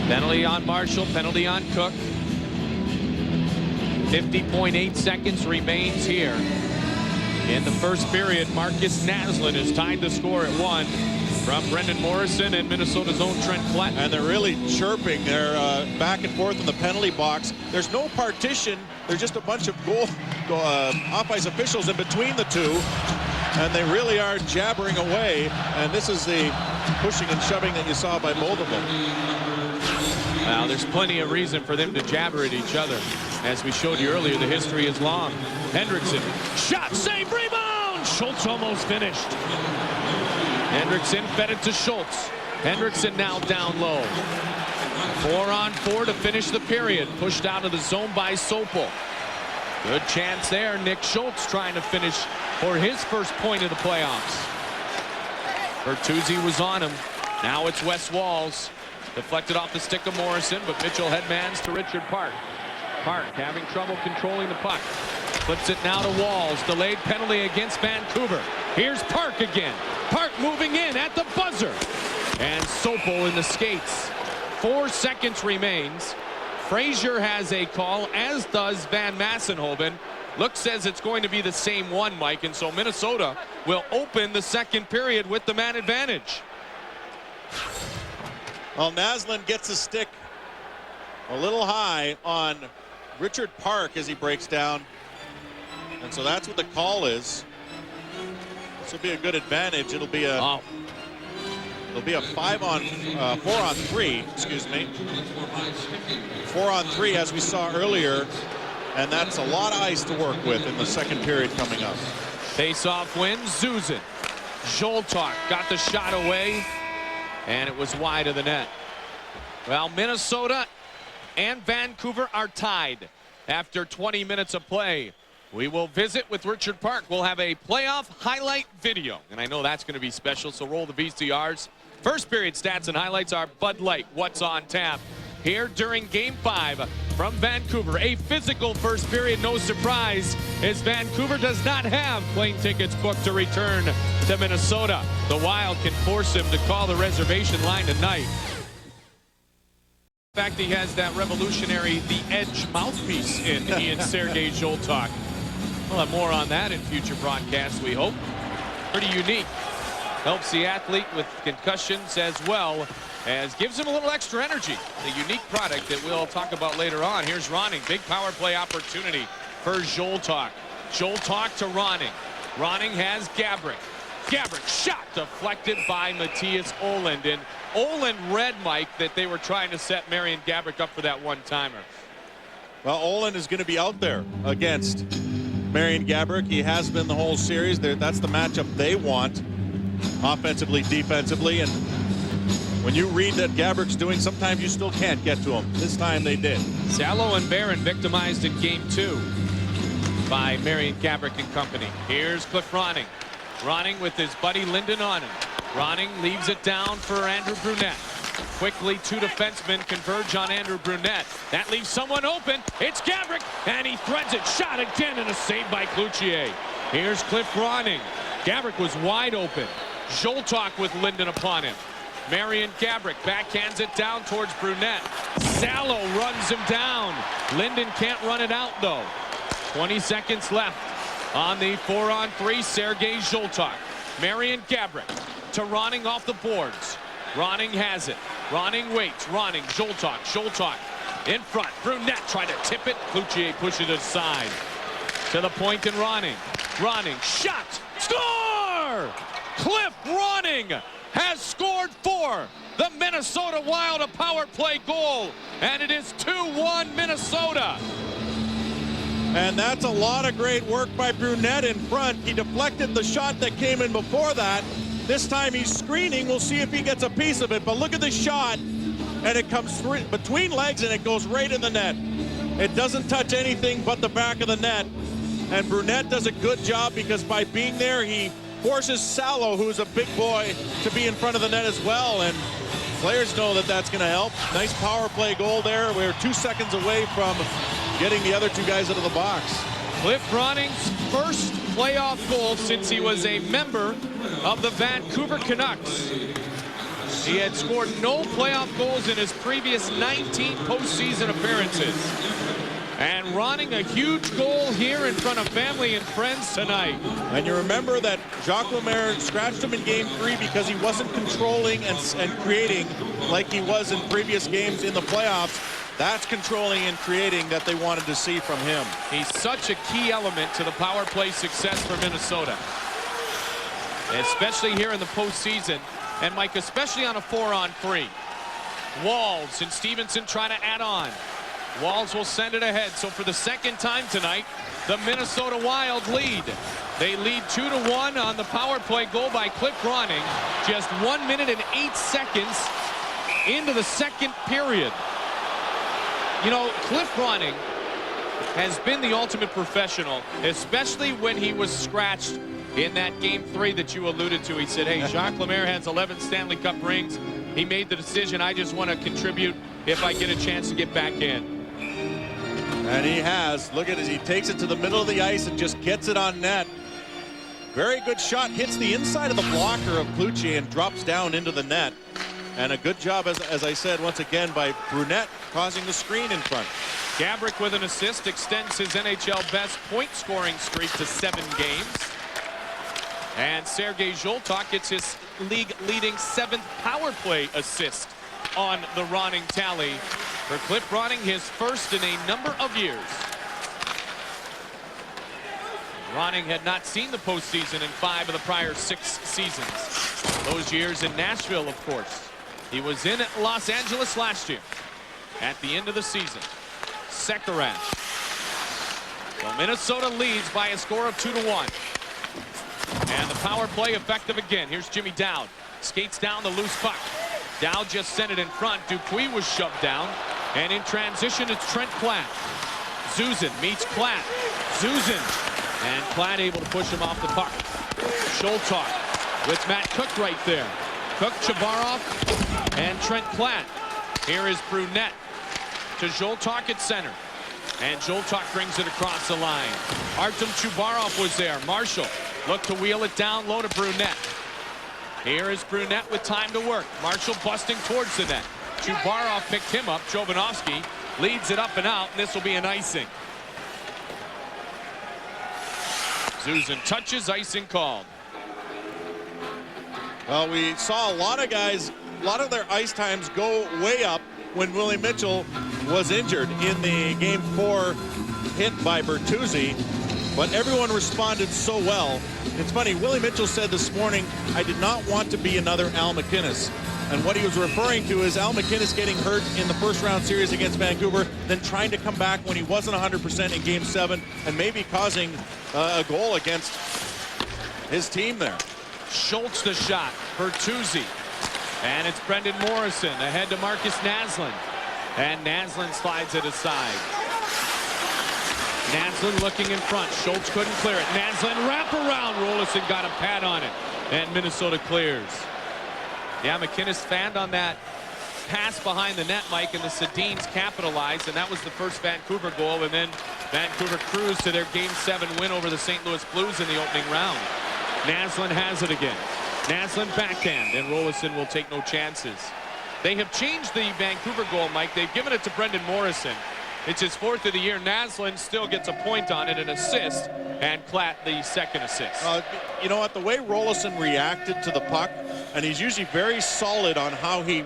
Penalty on Marshall, penalty on Cook. 50.8 seconds remains here in the first period. Marcus Naslin has tied the score at 1 from Brendan Morrison and Minnesota's own Trent Platt. And they're really chirping. They're back and forth in the penalty box. There's no partition. There's just a bunch of off-ice officials in between the two. And they really are jabbering away. And this is the pushing and shoving that you saw by both of them. Now, there's plenty of reason for them to jabber at each other. As we showed you earlier, the history is long. Hendrickson, shot, save, rebound! Schultz almost finished. Hendrickson fed it to Schultz. Hendrickson now down low. 4-on-4 to finish the period. Pushed out of the zone by Sopel. Good chance there. Nick Schultz trying to finish for his first point of the playoffs. Bertuzzi was on him. Now it's Wes Walz. Deflected off the stick of Morrison, but Mitchell headmans to Richard Park. Park having trouble controlling the puck. Flips it now to Walz. Delayed penalty against Vancouver. Here's Park again. Park moving in at the buzzer. And Sopel in the skates. 4 seconds remains. Frazier has a call, as does Van Massenhoven. Look says it's going to be the same one, Mike, and so Minnesota will open the second period with the man advantage. Well, Naslund gets a stick a little high on Richard Park as he breaks down. And so that's what the call is. This will be a good advantage. It'll be a 4-on-3, excuse me. 4-on-3 as we saw earlier. And that's a lot of ice to work with in the second period coming up. Face-off wins. Zuzin. Zoltok got the shot away. And it was wide of the net. Well, Minnesota and Vancouver are tied after 20 minutes of play. We will visit with Richard Park. We'll have a playoff highlight video. And I know that's going to be special, so roll the VCRs. First period stats and highlights are Bud Light. What's on tap? Here during Game 5 from Vancouver. A physical first period, no surprise, as Vancouver does not have plane tickets booked to return to Minnesota. The Wild can force him to call the reservation line tonight. In fact, he has that revolutionary The Edge mouthpiece in Ian Sergei Zoltok. We'll have more on that in future broadcasts, we hope. Pretty unique. Helps the athlete with concussions as well as gives him a little extra energy. The unique product that we'll talk about later on. Here's Ronning. Big power play opportunity for Zoltok. Zoltok to Ronning. Ronning has Gabrick. Gabrick shot deflected by Matthias Ohlund. And Ohlund read, Mike, that they were trying to set Marian Gabrick up for that one-timer. Well, Ohlund is going to be out there against Marian Gabrick. He has been the whole series. That's the matchup they want, offensively, defensively. And when you read that Gabrick's doing, sometimes you still can't get to him. This time they did. Salo and Barron victimized in Game 2 by Marian Gabrick and company. Here's Cliff Ronning. Ronning with his buddy Linden on him. Ronning leaves it down for Andrew Brunette. Quickly, 2 defensemen converge on Andrew Brunette. That leaves someone open. It's Gabrick, and he threads it. Shot again, and a save by Cloutier. Here's Cliff Ronning. Gabrick was wide open. Zoltok with Linden upon him. Marian Gabrick backhands it down towards Brunette. Salo runs him down. Linden can't run it out, though. 20 seconds left on the 4-on-3. Sergei Zoltok. Marian Gabrick to Ronning off the boards. Ronning has it. Ronning waits. Ronning, Zoltok. Zoltok in front. Brunette trying to tip it. Cloutier pushes it aside. To the point in Ronning. Ronning, shot, score! Cliff Ronning has scored for the Minnesota Wild, a power play goal, and it is 2-1 Minnesota. And that's a lot of great work by Brunette in front. He deflected the shot that came in before that. This time he's screening. We'll see if he gets a piece of it, but look at the shot, and it comes between legs and it goes right in the net. It doesn't touch anything but the back of the net, and Brunette does a good job because by being there, he forces Salo, who's a big boy, to be in front of the net as well, and players know that that's going to help. Nice power play goal there. We're 2 seconds away from getting the other 2 guys out of the box. Cliff Ronning's first playoff goal since he was a member of the Vancouver Canucks. He had scored no playoff goals in his previous 19 postseason appearances. And Ronning a huge goal here in front of family and friends tonight. And you remember that Jacques Lemaire scratched him in Game 3 because he wasn't controlling and creating like he was in previous games in the playoffs. That's controlling and creating that they wanted to see from him. He's such a key element to the power play success for Minnesota, especially here in the postseason. And Mike, especially on a 4-on-3. Walz and Stevenson trying to add on. Walz will send it ahead. So for the second time tonight, the Minnesota Wild lead. They lead 2-1 on the power play goal by Cliff Ronning. Just 1 minute and 8 seconds into the second period. You know, Cliff Ronning has been the ultimate professional, especially when he was scratched in that Game 3 that you alluded to. He said, hey, Jacques Lemaire has 11 Stanley Cup rings. He made the decision, I just want to contribute if I get a chance to get back in. And he has. Look at it. He takes it to the middle of the ice and just gets it on net. Very good shot. Hits the inside of the blocker of Cloutier and drops down into the net. And a good job, as I said, once again, by Brunette causing the screen in front. Gaborik with an assist extends his NHL best point-scoring streak to 7 games. And Sergei Zholtok gets his league-leading 7th power play assist on the Ronning tally. For Cliff Ronning, his first in a number of years. Ronning had not seen the postseason in 5 of the prior 6 seasons. Those years in Nashville, of course. He was in Los Angeles last year at the end of the season. Sekera. So Minnesota leads by a score of 2-1. And the power play effective again. Here's Jimmy Dowd. Skates down the loose puck. Dowd just sent it in front. Dupuis was shoved down. And in transition, it's Trent Platt. Zuzin meets Platt. Zuzin. And Platt able to push him off the puck. Zholtok with Matt Cook right there. Cook, Chabarov, and Trent Platt. Here is Brunette to Zholtok at center. And Zholtok brings it across the line. Artem Chabarov was there. Marshall looked to wheel it down low to Brunette. Here is Brunette with time to work. Marshall busting towards the net. Chabarov picked him up. Jovanovski leads it up and out, and this will be an icing. Zuzin touches, icing called. Well, we saw a lot of guys, a lot of their ice times go way up when Willie Mitchell was injured in the Game 4 hit by Bertuzzi, but everyone responded so well. It's funny, Willie Mitchell said this morning, I did not want to be another Al MacInnis. And what he was referring to is Al MacInnis getting hurt in the first round series against Vancouver, then trying to come back when he wasn't 100% in Game 7 and maybe causing a goal against his team there. Schultz the shot. Bertuzzi. And it's Brendan Morrison ahead to Marcus Naslund. And Naslund slides it aside. Naslund looking in front. Schultz couldn't clear it. Naslund wrap around. Rolison got a pad on it. And Minnesota clears. Yeah, MacInnis fanned on that pass behind the net, Mike, and the Sedins capitalized, and that was the first Vancouver goal, and then Vancouver cruised to their Game 7 win over the St. Louis Blues in the opening round. Naslund has it again. Naslund backhand, and Rolison will take no chances. They have changed the Vancouver goal, Mike. They've given it to Brendan Morrison. It's his 4th of the year. Naslund still gets a point on it, an assist, and Platt the second assist. You know what, the way Rolison reacted to the puck, and he's usually very solid on how he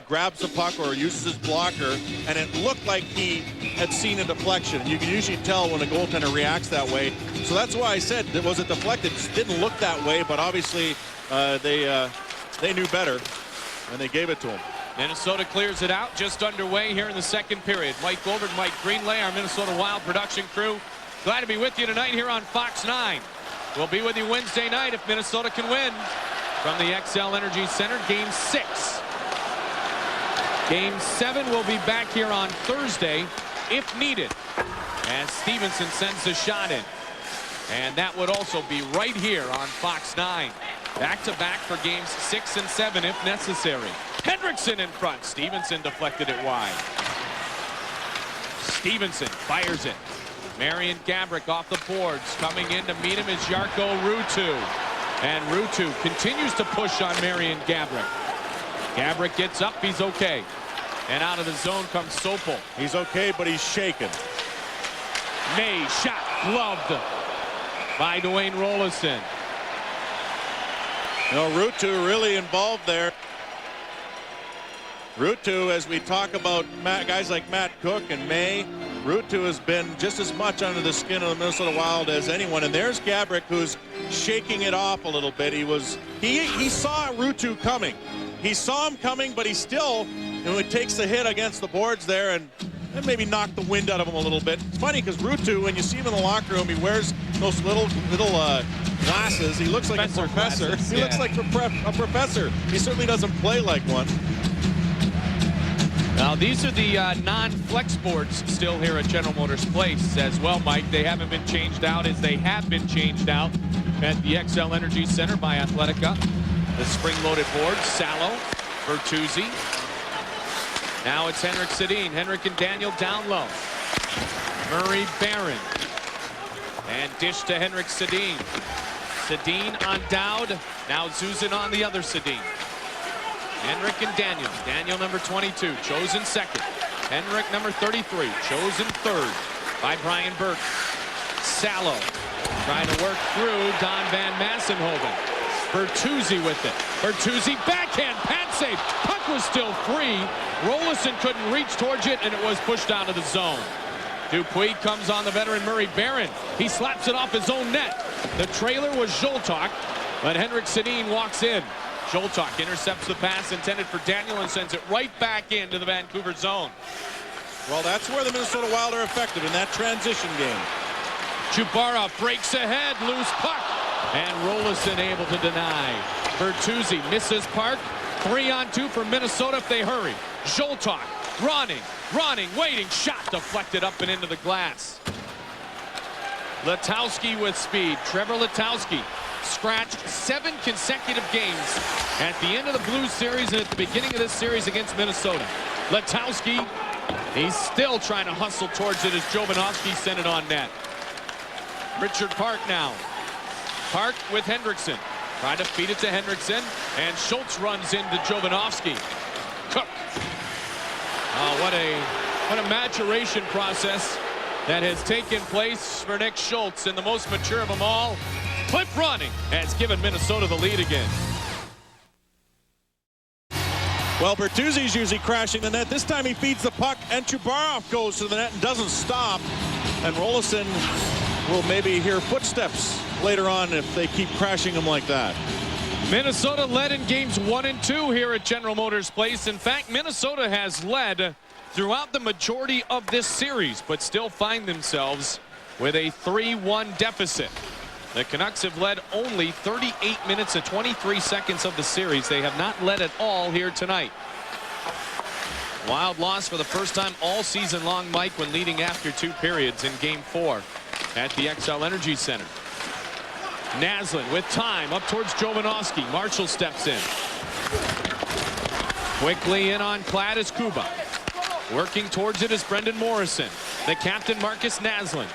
grabs the puck or uses his blocker, and it looked like he had seen a deflection. You can usually tell when a goaltender reacts that way. So that's why I said, was it deflected? It didn't look that way, but obviously they knew better, and they gave it to him. Minnesota clears it out, just underway here in the second period. Mike Goldberg, Mike Greenlay, our Minnesota Wild production crew. Glad to be with you tonight here on Fox 9. We'll be with you Wednesday night if Minnesota can win from the XL Energy Center, Game 6. Game 7 will be back here on Thursday if needed, as Stevenson sends the shot in. And that would also be right here on Fox 9. Back-to-back for Games 6 and 7 if necessary. Hendrickson in front. Stevenson deflected it wide. Stevenson fires it. Marian Gaborik off the boards. Coming in to meet him is Jarkko Ruutu. And Ruutu continues to push on Marian Gaborik. Gaborik gets up. He's okay. And out of the zone comes Sopel. He's okay, but he's shaken. May shot gloved by Dwayne Rolison. You know, Ruutu really involved there. Ruutu, as we talk about guys like Matt Cook and May, Ruutu has been just as much under the skin of the Minnesota Wild as anyone. And there's Gaborik, who's shaking it off a little bit. He saw Ruutu coming. He saw him coming, but he still, he takes the hit against the boards there and maybe knocked the wind out of him a little bit. It's funny because Ruutu, when you see him in the locker room, he wears those little glasses. He looks like a professor. Glasses, he looks like a professor. He certainly doesn't play like one. Now these are the non-flex boards still here at General Motors Place as well, Mike. They haven't been changed out as they have been changed out at the XL Energy Center by Athletica. The spring-loaded board, Salo, Bertuzzi. Now it's Henrik Sedin. Henrik and Daniel down low. Murray Barron. And dish to Henrik Sedin. Sedin on Dowd. Now Zuzin on the other Sedin. Henrik and Daniel. Daniel number 22, chosen second. Henrik number 33, chosen third by Brian Burke. Salo trying to work through Don Van Massenhoven. Bertuzzi with it. Bertuzzi backhand, pad save. Puck was still free. Rolison couldn't reach towards it, and it was pushed out of the zone. Dupuis comes on the veteran Murray Barron. He slaps it off his own net. The trailer was Zoltak, but Henrik Sedin walks in. Zoltak intercepts the pass intended for Daniel and sends it right back into the Vancouver zone. Well, that's where the Minnesota Wild are effective, in that transition game. Chubarov breaks ahead, loose puck, and Rolison able to deny. Bertuzzi misses Park. 3-on-2 for Minnesota if they hurry. Zoltak running, waiting, shot deflected up and into the glass. Letowski with speed. Trevor Letowski scratched 7 consecutive games at the end of the Blues series and at the beginning of this series against Minnesota. Letowski, he's still trying to hustle towards it as Jovanovski sent it on net. Richard Park now. Park with Hendrickson. Trying to feed it to Hendrickson, and Schultz runs into Jovanovski. Cook. Oh, what a maturation process that has taken place for Nick Schultz, and the most mature of them all, Clip running, has given Minnesota the lead again. Well, Bertuzzi's usually crashing the net. This time he feeds the puck, and Chubarov goes to the net and doesn't stop. And Rolison will maybe hear footsteps later on if they keep crashing him like that. Minnesota led in games 1 and 2 here at General Motors Place. In fact, Minnesota has led throughout the majority of this series, but still find themselves with a 3-1 deficit. The Canucks have led only 38 minutes and 23 seconds of the series. They have not led at all here tonight. Wild loss for the first time all season long, Mike, when leading after 2 periods in Game 4 at the XL Energy Center. Naslund with time up towards Jovanovski. Marshall steps in. Quickly in on Kladd is Kuba. Working towards it is Brendan Morrison. The captain, Marcus Naslund,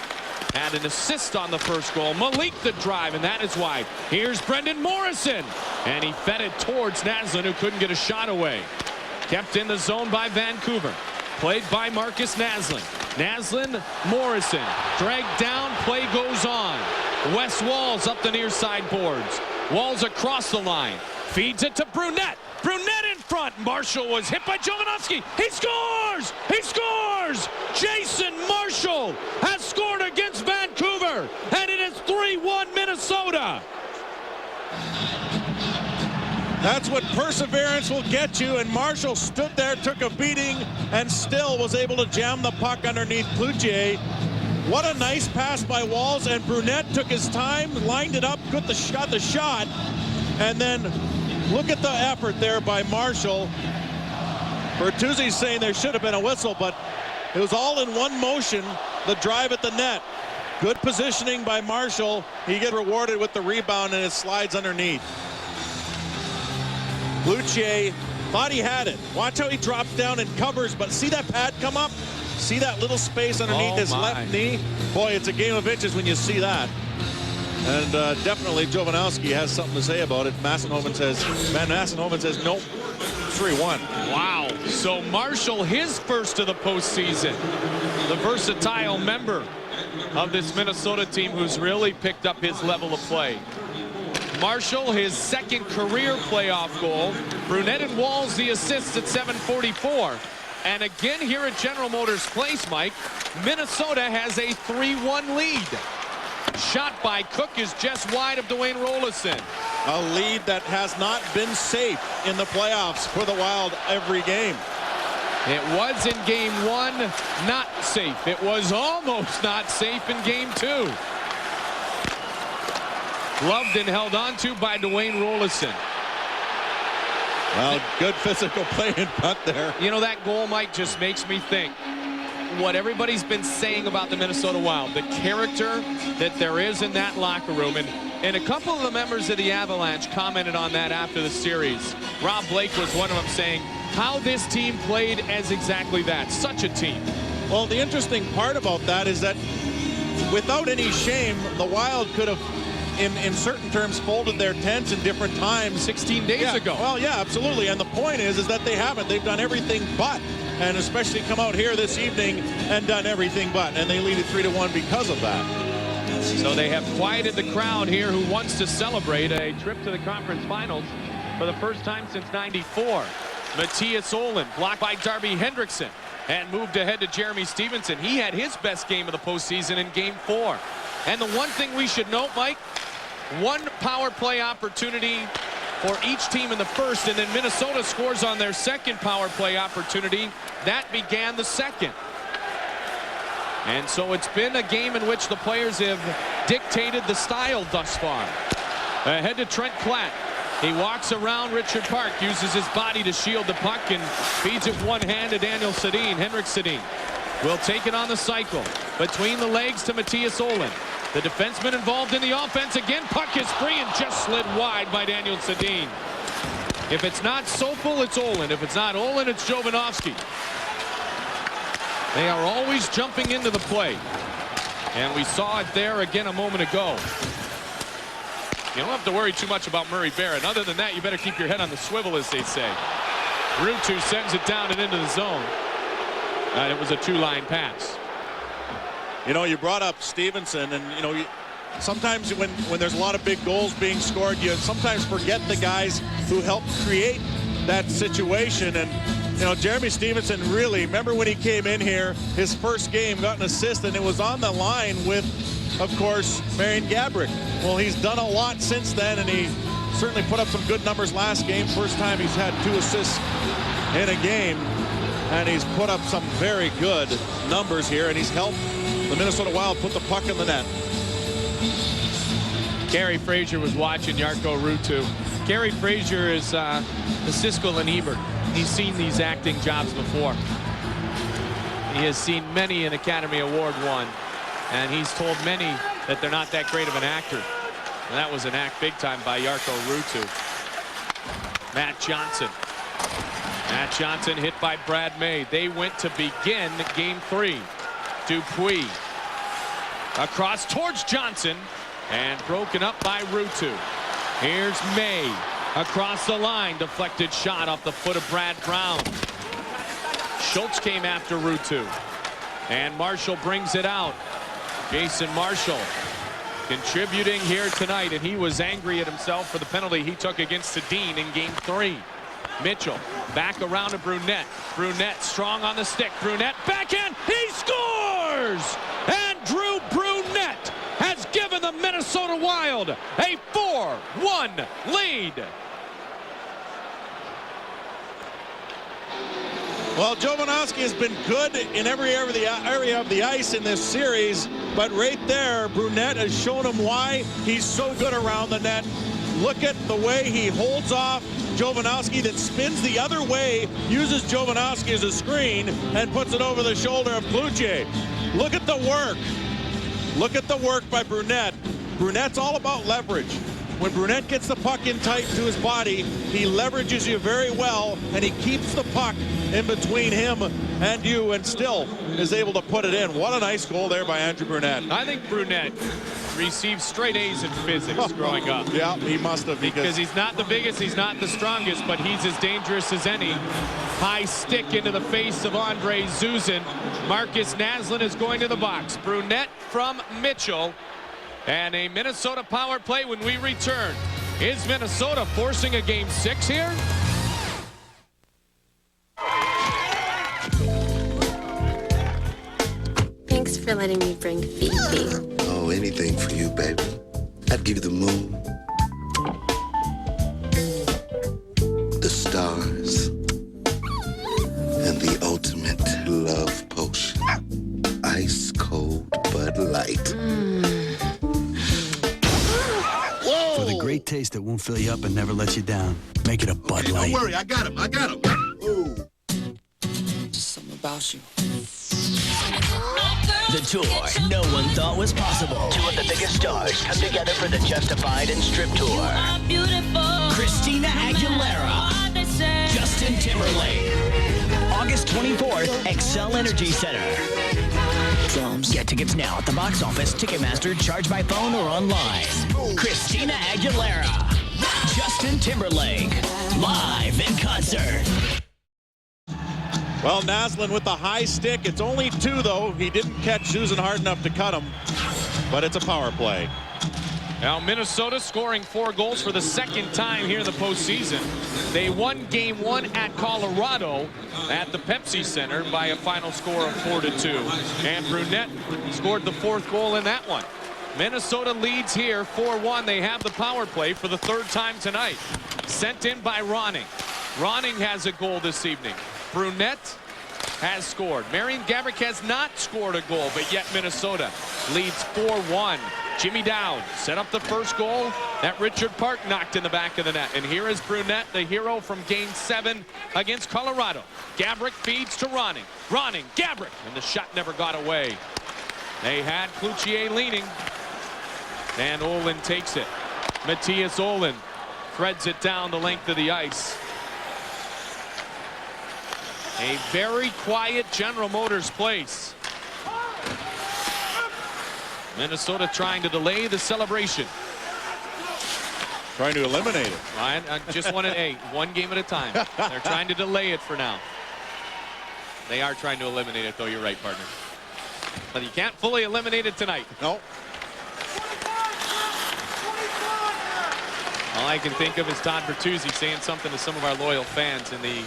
had an assist on the first goal. Malik the drive, and that is wide. Here's Brendan Morrison, and he fed it towards Naslund, who couldn't get a shot away. Kept in the zone by Vancouver. Played by Marcus Naslund. Naslund, Morrison, dragged down, play goes on. Wes Walls up the near side boards. Walls across the line. Feeds it to Brunette. Brunette in front. Marshall was hit by Jovanovski. He scores! He scores! Jason Marshall has scored against Vancouver, and it is 3-1 Minnesota. That's what perseverance will get you, and Marshall stood there, took a beating, and still was able to jam the puck underneath Cloutier. What a nice pass by Walls, and Brunette took his time, lined it up, got the shot, and then look at the effort there by Marshall. Bertuzzi's saying there should have been a whistle, but it was all in one motion, the drive at the net. Good positioning by Marshall. He gets rewarded with the rebound, and it slides underneath. Cloutier thought he had it. Watch how he drops down and covers, but see that pad come up? See that little space underneath his left knee? Boy, it's a game of inches when you see that. And definitely Jovanovski has something to say about it. Massenhoven says nope. 3-1. Wow. So Marshall, his first of the postseason. The versatile member of this Minnesota team who's really picked up his level of play. Marshall, his second career playoff goal. Brunette and Walls, the assists at 7:44. And again here at General Motors Place, Mike, Minnesota has a 3-1 lead. Shot by Cook is just wide of Dwayne Rolison. A lead that has not been safe in the playoffs for the Wild every game. It was in Game 1, not safe. It was almost not safe in Game 2. Gloved and held on to by Dwayne Rolison. Well, good physical play in front there. You know, that goal, Mike, just makes me think what everybody's been saying about the Minnesota Wild, the character that there is in that locker room. And a couple of the members of the Avalanche commented on that after the series. Rob Blake was one of them, saying how this team played as exactly that, such a team. Well, the interesting part about that is that without any shame, the Wild could have, in certain terms, folded their tents in different times 16 days ago. Well, yeah, absolutely. And the point is that they haven't. They've done everything but, and especially come out here this evening and done everything but, and they lead it 3-1 because of that. So they have quieted the crowd here who wants to celebrate a trip to the conference finals for the first time since '94. Matthias Ohlund blocked by Darby Hendrickson and moved ahead to Jeremy Stevenson. He had his best game of the postseason in Game 4. And the one thing we should note, Mike, one power play opportunity for each team in the first, and then Minnesota scores on their second power play opportunity. That began the second. And so it's been a game in which the players have dictated the style thus far. Ahead to Trent Platt. He walks around Richard Park, uses his body to shield the puck, and feeds it one hand to Daniel Sedin. Henrik Sedin will take it on the cycle. Between the legs to Matthias Ohlund. The defenseman involved in the offense again. Puck is free and just slid wide by Daniel Sedin. If it's not Sopel, it's Ohlund. If it's not Ohlund, it's Jovanovski. They are always jumping into the play. And we saw it there again a moment ago. You don't have to worry too much about Murray Barrett. Other than that, you better keep your head on the swivel, as they say. Ruutu sends it down and into the zone. And it was a two-line pass. You know, you brought up Stevenson, and, you know, sometimes when there's a lot of big goals being scored, you sometimes forget the guys who helped create that situation. And, you know, Jeremy Stevenson really, remember when he came in here, his first game, got an assist, and it was on the line with, of course, Marian Gaborik. Well, he's done a lot since then, and he certainly put up some good numbers last game. First time he's had 2 assists in a game, and he's put up some very good numbers here, and he's helped the Minnesota Wild put the puck in the net. Gary Frazier was watching Jarkko Ruutu. Gary Frazier is the Siskel and Ebert. He's seen these acting jobs before. He has seen many an Academy Award won, and he's told many that they're not that great of an actor. And that was an act big time by Jarkko Ruutu. Matt Johnson. Matt Johnson hit by Brad May. They went to begin Game 3. Dupuis across towards Johnson and broken up by Ruutu. Here's May across the line. Deflected shot off the foot of Brad Brown. Schultz came after Ruutu, and Marshall brings it out. Jason Marshall contributing here tonight, and he was angry at himself for the penalty he took against Sedin in Game 3. Mitchell back around to Brunette. Brunette strong on the stick. Brunette backhand. He scores! And Drew Brunette has given the Minnesota Wild a 4-1 lead. Well, Jovanovski has been good in every area of the ice in this series, but right there, Brunette has shown him why he's so good around the net. Look at the way he holds off Jovanovski, that spins the other way, uses Jovanovski as a screen, and puts it over the shoulder of Cloutier. Look at the work. Look at the work by Brunette. Brunette's all about leverage. When Brunette gets the puck in tight to his body, he leverages you very well, and he keeps the puck in between him and you, and still is able to put it in. What a nice goal there by Andrew Brunette. I think Brunette received straight A's in physics growing up. Yeah, he must have, because he's not the biggest, he's not the strongest, but he's as dangerous as any. High stick into the face of Andre Zuzin. Marcus Naslund is going to the box. Brunette from Mitchell. And a Minnesota power play when we return. Is Minnesota forcing a Game 6 here? Thanks for letting me bring Phoebe. Oh, anything for you, baby. I'd give you the moon, the stars, and the ultimate love potion. Ice cold Bud Light. For the great taste that won't fill you up and never let you down. Make it a Bud Light. Don't worry, I got him. Ooh. Just something about you. The tour no one thought was possible. Two of the biggest stars come together for the Justified and Strip Tour. Christina Aguilera, Justin Timberlake. August 24th, Excel Energy Center. Drums. Get tickets now at the box office, Ticketmaster, charge by phone or online. Christina Aguilera, Justin Timberlake, live in concert. Well, Naslund with the high stick. It's only 2, though. He didn't catch Susan hard enough to cut him, but it's a power play. Now Minnesota scoring 4 goals for the second time here in the postseason. They won Game 1 at Colorado at the Pepsi Center by a final score of 4-2. And Brunette scored the 4th goal in that one. Minnesota leads here 4-1. They have the power play for the 3rd time tonight. Sent in by Ronning. Ronning has a goal this evening. Brunette has scored. Marian Gaborik has not scored a goal, but yet Minnesota leads 4-1. Jimmy Dowd set up the first goal that Richard Park knocked in the back of the net. And here is Brunette, the hero from Game 7 against Colorado. Gaborik feeds to Ronning. Ronning, Gaborik, and the shot never got away. They had Cloutier leaning, and Olin takes it. Matthias Olin threads it down the length of the ice. A very quiet General Motors place. Minnesota trying to delay the celebration. Trying to eliminate it. I just wanted one game at a time. They're trying to delay it for now. They are trying to eliminate it, though. You're right, partner. But you can't fully eliminate it tonight. No. All I can think of is Todd Bertuzzi saying something to some of our loyal fans in the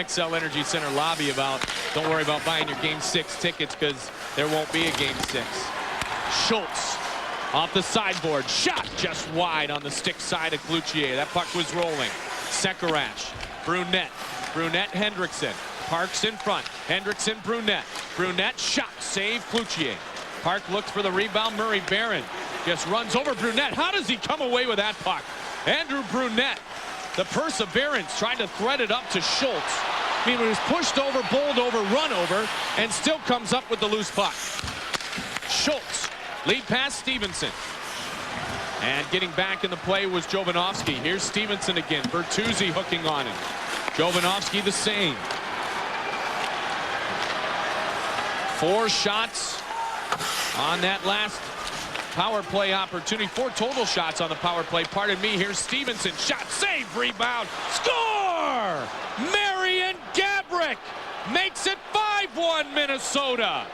XL Energy Center lobby about, don't worry about buying your Game 6 tickets because there won't be a Game 6. Schultz off the sideboard. Shot just wide on the stick side of Cloutier. That puck was rolling. Sekarash. Brunette. Brunette, Hendrickson. Parks in front. Hendrickson, Brunette. Brunette shot. Save Cloutier. Park looked for the rebound. Murray Barron just runs over Brunette. How does he come away with that puck? Andrew Brunette. The perseverance trying to thread it up to Schultz. I mean, he was pushed over, bowled over, run over, and still comes up with the loose puck. Schultz, lead pass Stevenson. And getting back in the play was Jovanovski. Here's Stevenson again. Bertuzzi hooking on him. Jovanovski the same. 4 shots on that last power play opportunity. 4 total shots on the power play. Pardon me. Here's Stevenson. Shot, save, rebound, score! Marian Gaborik makes it 5-1 Minnesota.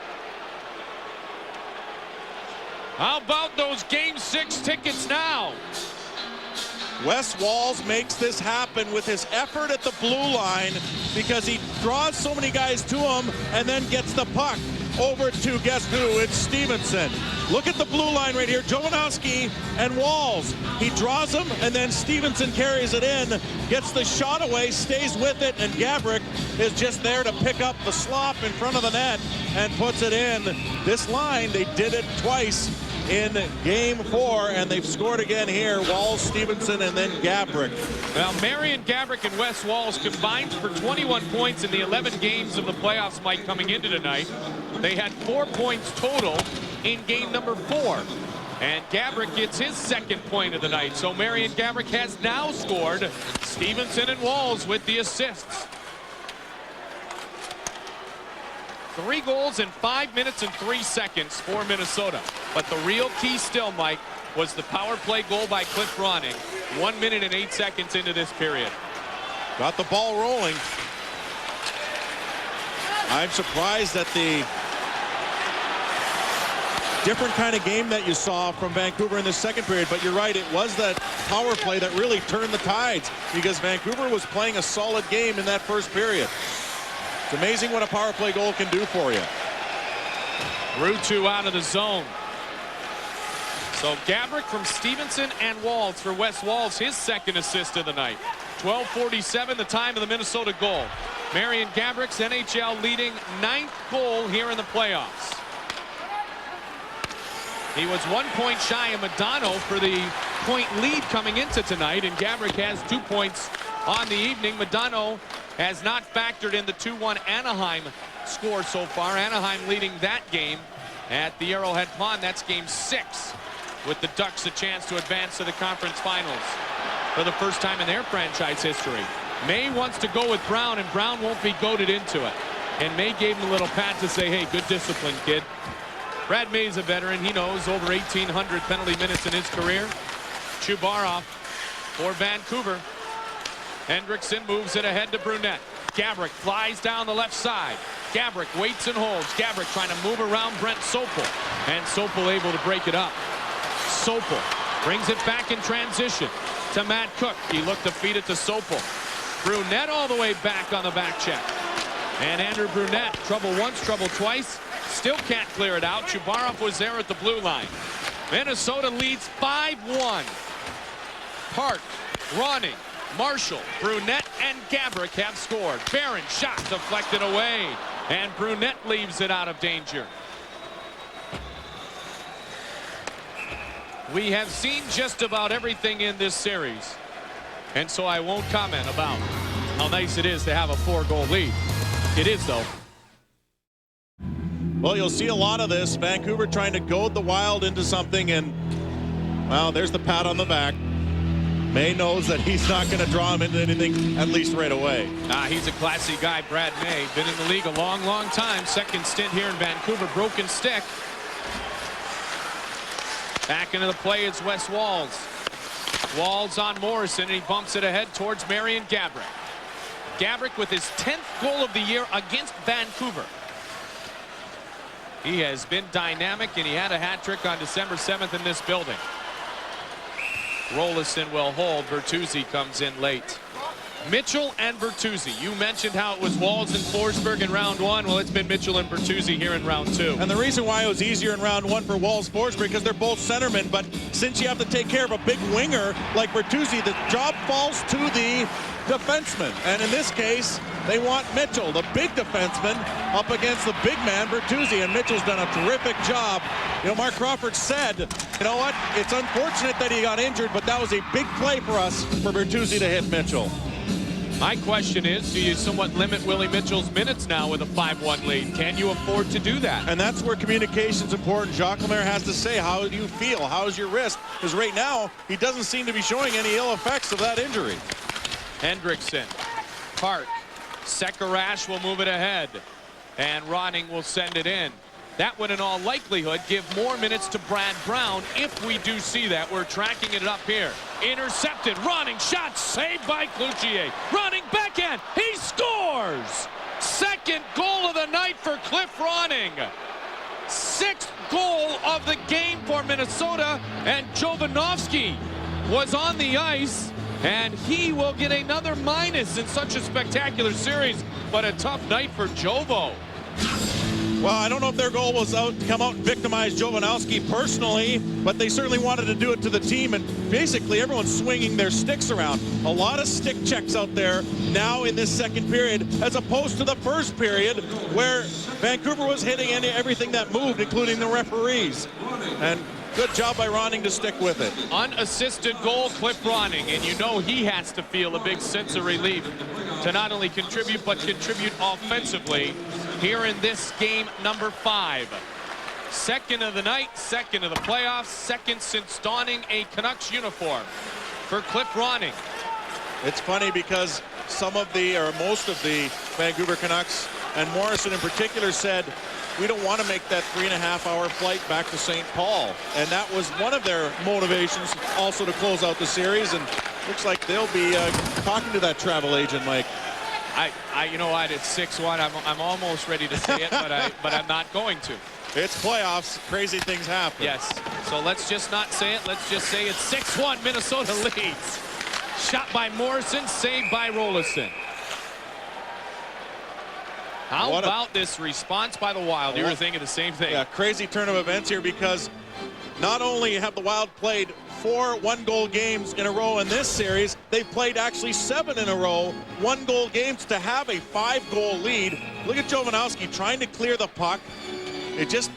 How about those Game 6 tickets now? Wes Walz makes this happen with his effort at the blue line because he draws so many guys to him and then gets the puck over to, guess who? It's Stevenson. Look at the blue line right here. Jovanovski and Walz. He draws him, and then Stevenson carries it in, gets the shot away, stays with it, and Gaborik is just there to pick up the slop in front of the net and puts it in. This line, they did it twice in Game 4, and they've scored again here. Walz, Stevenson, and then Gaborik. Well, Marian Gaborik and Wes Walz combined for 21 points in the 11 games of the playoffs, Mike, coming into tonight. They had 4 points total in game number 4. And Gaborik gets his 2nd point of the night. So Marian Gaborik has now scored. Stevenson and Walz with the assists. 3 goals in 5 minutes and 3 seconds for Minnesota. But the real key still, Mike, was the power play goal by Cliff Ronning. 1 minute and 8 seconds into this period. Got the ball rolling. I'm surprised at the different kind of game that you saw from Vancouver in the 2nd period, but you're right, it was that power play that really turned the tides because Vancouver was playing a solid game in that 1st period. It's amazing what a power play goal can do for you. Ruutu out of the zone. So Gaborik from Stevenson and Walz for Wes Walz, his 2nd assist of the night. 12:47, the time of the Minnesota goal. Marian Gaborik's NHL leading 9th goal here in the playoffs. He was 1 point shy of Modano for the 6-point lead coming into tonight, and Gaborik has 2 points on the evening. Modano has not factored in the 2-1 Anaheim score so far. Anaheim leading that game at the Arrowhead Pond. That's game 6, with the Ducks a chance to advance to the conference finals for the first time in their franchise history. May wants to go with Brown, and Brown won't be goaded into it. And May gave him a little pat to say, hey, good discipline, kid. Brad May's a veteran. He knows over 1,800 penalty minutes in his career. Chubarov for Vancouver. Hendrickson moves it ahead to Brunette. Gaborik flies down the left side. Gaborik waits and holds. Gaborik trying to move around Brent Sopel. And Sopel able to break it up. Sopel brings it back in transition to Matt Cook. He looked to feed it to Sopel. Brunette all the way back on the back check. And Andrew Brunette, trouble once, trouble twice. Still can't clear it out. Chubarov was there at the blue line. Minnesota leads 5-1. Park, Ronning, Marshall, Brunette, and Gaborik have scored. Barron shot deflected away. And Brunette leaves it out of danger. We have seen just about everything in this series. And so I won't comment about how nice it is to have a 4-goal lead. It is, though. Well, you'll see a lot of this. Vancouver trying to goad the Wild into something, and, well, there's the pat on the back. May knows that he's not going to draw him into anything, at least right away. He's a classy guy, Brad May. Been in the league a long, long time. Second stint here in Vancouver. Broken stick. Back into the play, it's Wes Walz. Walz on Morrison, and he bumps it ahead towards Marian Gaborik. Gaborik with his 10th goal of the year against Vancouver. He has been dynamic, and he had a hat trick on December 7th in this building. Rolison will hold. Bertuzzi comes in late. Mitchell and Bertuzzi. You mentioned how it was Walz and Forsberg in round 1. Well, it's been Mitchell and Bertuzzi here in round 2. And the reason why it was easier in round 1 for Walz Forsberg, because they're both centermen, but since you have to take care of a big winger like Bertuzzi, the job falls to the defenseman. And in this case, they want Mitchell, the big defenseman, up against the big man, Bertuzzi. And Mitchell's done a terrific job. You know, Mark Crawford said, you know what, it's unfortunate that he got injured, but that was a big play for us for Bertuzzi to hit Mitchell. My question is, do you somewhat limit Willie Mitchell's minutes now with a 5-1 lead? Can you afford to do that? And that's where communication's important. Jacques Lemaire has to say, how do you feel? How's your wrist? Because right now, he doesn't seem to be showing any ill effects of that injury. Hendrickson, Park, Sekarash will move it ahead, and Ronning will send it in. That would in all likelihood give more minutes to Brad Brown if we do see that. We're tracking it up here. Intercepted, Ronning, shot, saved by Cloutier. Ronning, backhand, he scores! Second goal of the night for Cliff Ronning. 6th goal of the game for Minnesota, and Jovanovski was on the ice, and he will get another minus in such a spectacular series, but a tough night for Jovo. Well, I don't know if their goal was to come out and victimize Jovanovski personally, but they certainly wanted to do it to the team, and basically everyone's swinging their sticks around. A lot of stick checks out there now in this second period, as opposed to the first period where Vancouver was hitting everything that moved, including the referees. And good job by Ronning to stick with it. Unassisted goal, Cliff Ronning, and you know he has to feel a big sense of relief to not only contribute, but contribute offensively here in this game number 5. Second of the night, second of the playoffs, second since donning a Canucks uniform for Cliff Ronning. It's funny because some of the, or most of the Vancouver Canucks, and Morrison in particular, said, we don't want to make that 3.5-hour flight back to St. Paul. And that was one of their motivations also to close out the series. And looks like they'll be talking to that travel agent, Mike. You know what, it's 6-1. I'm almost ready to say it, but I'm not going to. It's playoffs. Crazy things happen. Yes. So let's just not say it. Let's just say it's 6-1. Minnesota leads. Shot by Morrison, saved by Rolison. How about this response by the Wild? You were thinking the same thing. Yeah, crazy turn of events here, because not only have the Wild played 4 one-goal games in a row in this series, they've played actually 7 in a row, one-goal games, to have a 5-goal lead. Look at Jovanovski trying to clear the puck. he just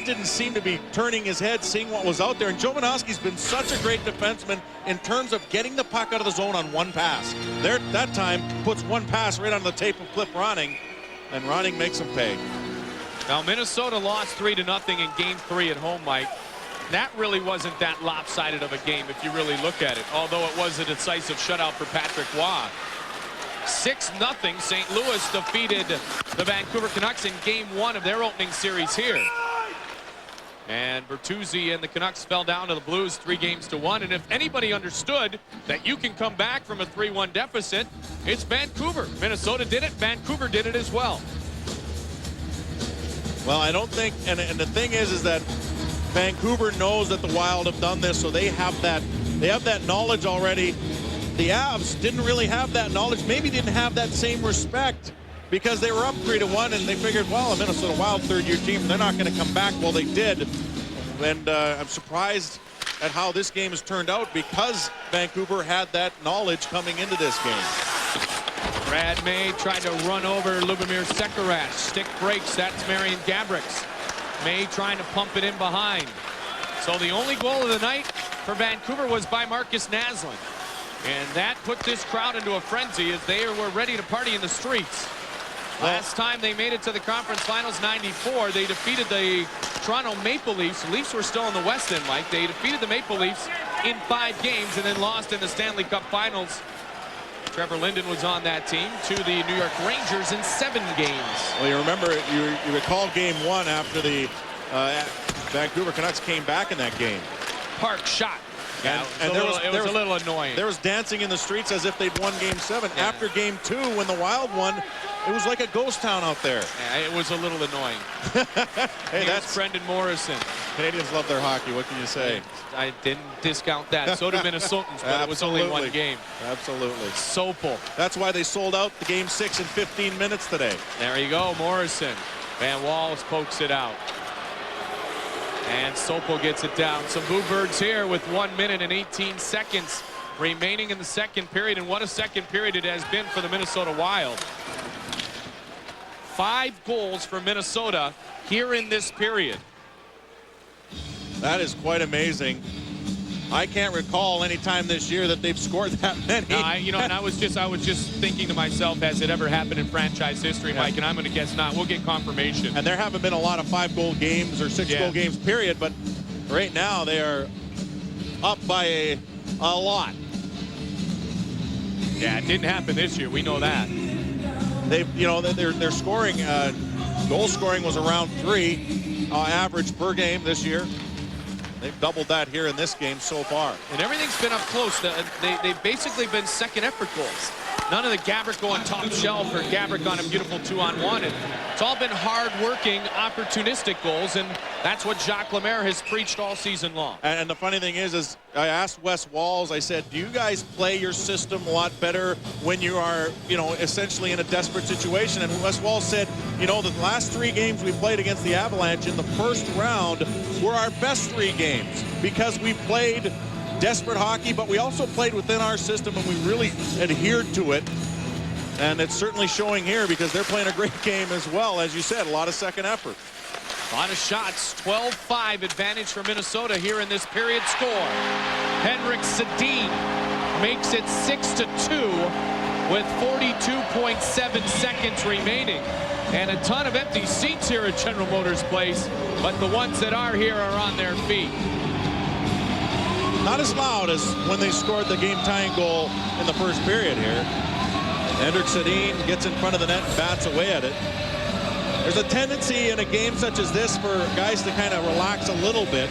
didn't seem to be turning his head, seeing what was out there. And Jovanovski's been such a great defenseman in terms of getting the puck out of the zone on one pass. There, that time, puts one pass right on the tape of Cliff Ronning, and Ronning makes him pay. Now, Minnesota lost 3-0 in Game 3 at home, Mike. That really wasn't that lopsided of a game if you really look at it, although it was a decisive shutout for Patrick Waugh. 6-0, St. Louis defeated the Vancouver Canucks in Game 1 of their opening series here. And Bertuzzi and the Canucks fell down to the Blues 3-1. And if anybody understood that you can come back from a 3-1 deficit, it's Vancouver. Minnesota did it, Vancouver did it as well. Well, I don't think, and the thing is that Vancouver knows that the Wild have done this, so they have that knowledge already. The Avs didn't really have that knowledge, maybe didn't have that same respect because they were up 3-1 and they figured, well, a Minnesota Wild third-year team, they're not going to come back. Well, they did, and I'm surprised at how this game has turned out because Vancouver had that knowledge coming into this game. Brad May tried to run over Lubomir Sekarat. Stick breaks. That's Marian Gabricks. May trying to pump it in behind. So the only goal of the night for Vancouver was by Marcus Naslund. And that put this crowd into a frenzy as they were ready to party in the streets. Last time they made it to the conference finals, 94, they defeated the Toronto Maple Leafs. The Leafs were still in the West End, Mike. They defeated the Maple Leafs in 5 games and then lost in the Stanley Cup Finals. Trevor Linden was on that team to the New York Rangers in 7 games. Well, you remember, you recall Game 1 after the Vancouver Canucks came back in that game. Park shot. Yeah, and it was a little annoying. There was dancing in the streets as if they'd won Game 7. Yeah. After Game 2, when the Wild won, it was like a ghost town out there. Yeah, it was a little annoying. Hey, that's Brendan Morrison. Canadians love their hockey. What can you say? I didn't discount that. So do Minnesotans, but it was only 1 game. Absolutely. Sopel. That's why they sold out the Game 6 in 15 minutes today. There you go, Morrison. Van Walls pokes it out. And Sopel gets it down. Some Bluebirds here with 1 minute and 18 seconds remaining in the second period. And what a second period it has been for the Minnesota Wild. 5 goals for Minnesota here in this period. That is quite amazing. I can't recall any time this year that they've scored that many. And I was just thinking to myself, has it ever happened in franchise history, Mike? And I'm going to guess not. We'll get confirmation. And there haven't been a lot of 5-goal games or 6-goal games, period. But right now they are up by a lot. Yeah, it didn't happen this year. We know that. Their scoring, goal scoring was around 3 average per game this year. They've doubled that here in this game so far. And everything's been up close. They've basically been second effort goals. None of the Gabrick going top shelf or Gabrick on a beautiful 2-on-1. It's all been hard-working, opportunistic goals, and that's what Jacques Lemaire has preached all season long. And the funny thing is I asked Wes Walls, I said, do you guys play your system a lot better when you are, essentially in a desperate situation? And Wes Walls said, the last 3 games we played against the Avalanche in the first round were our best 3 games because we played desperate hockey, but we also played within our system and we really adhered to it. And it's certainly showing here because they're playing a great game as well. As you said, a lot of second effort. A lot of shots. 12-5 advantage for Minnesota here in this period score. Henrik Sedin makes it 6-2 with 42.7 seconds remaining. And a ton of empty seats here at General Motors Place, but the ones that are here are on their feet. Not as loud as when they scored the game-tying goal in the first period here. Henrik Sedin gets in front of the net and bats away at it. There's a tendency in a game such as this for guys to kind of relax a little bit.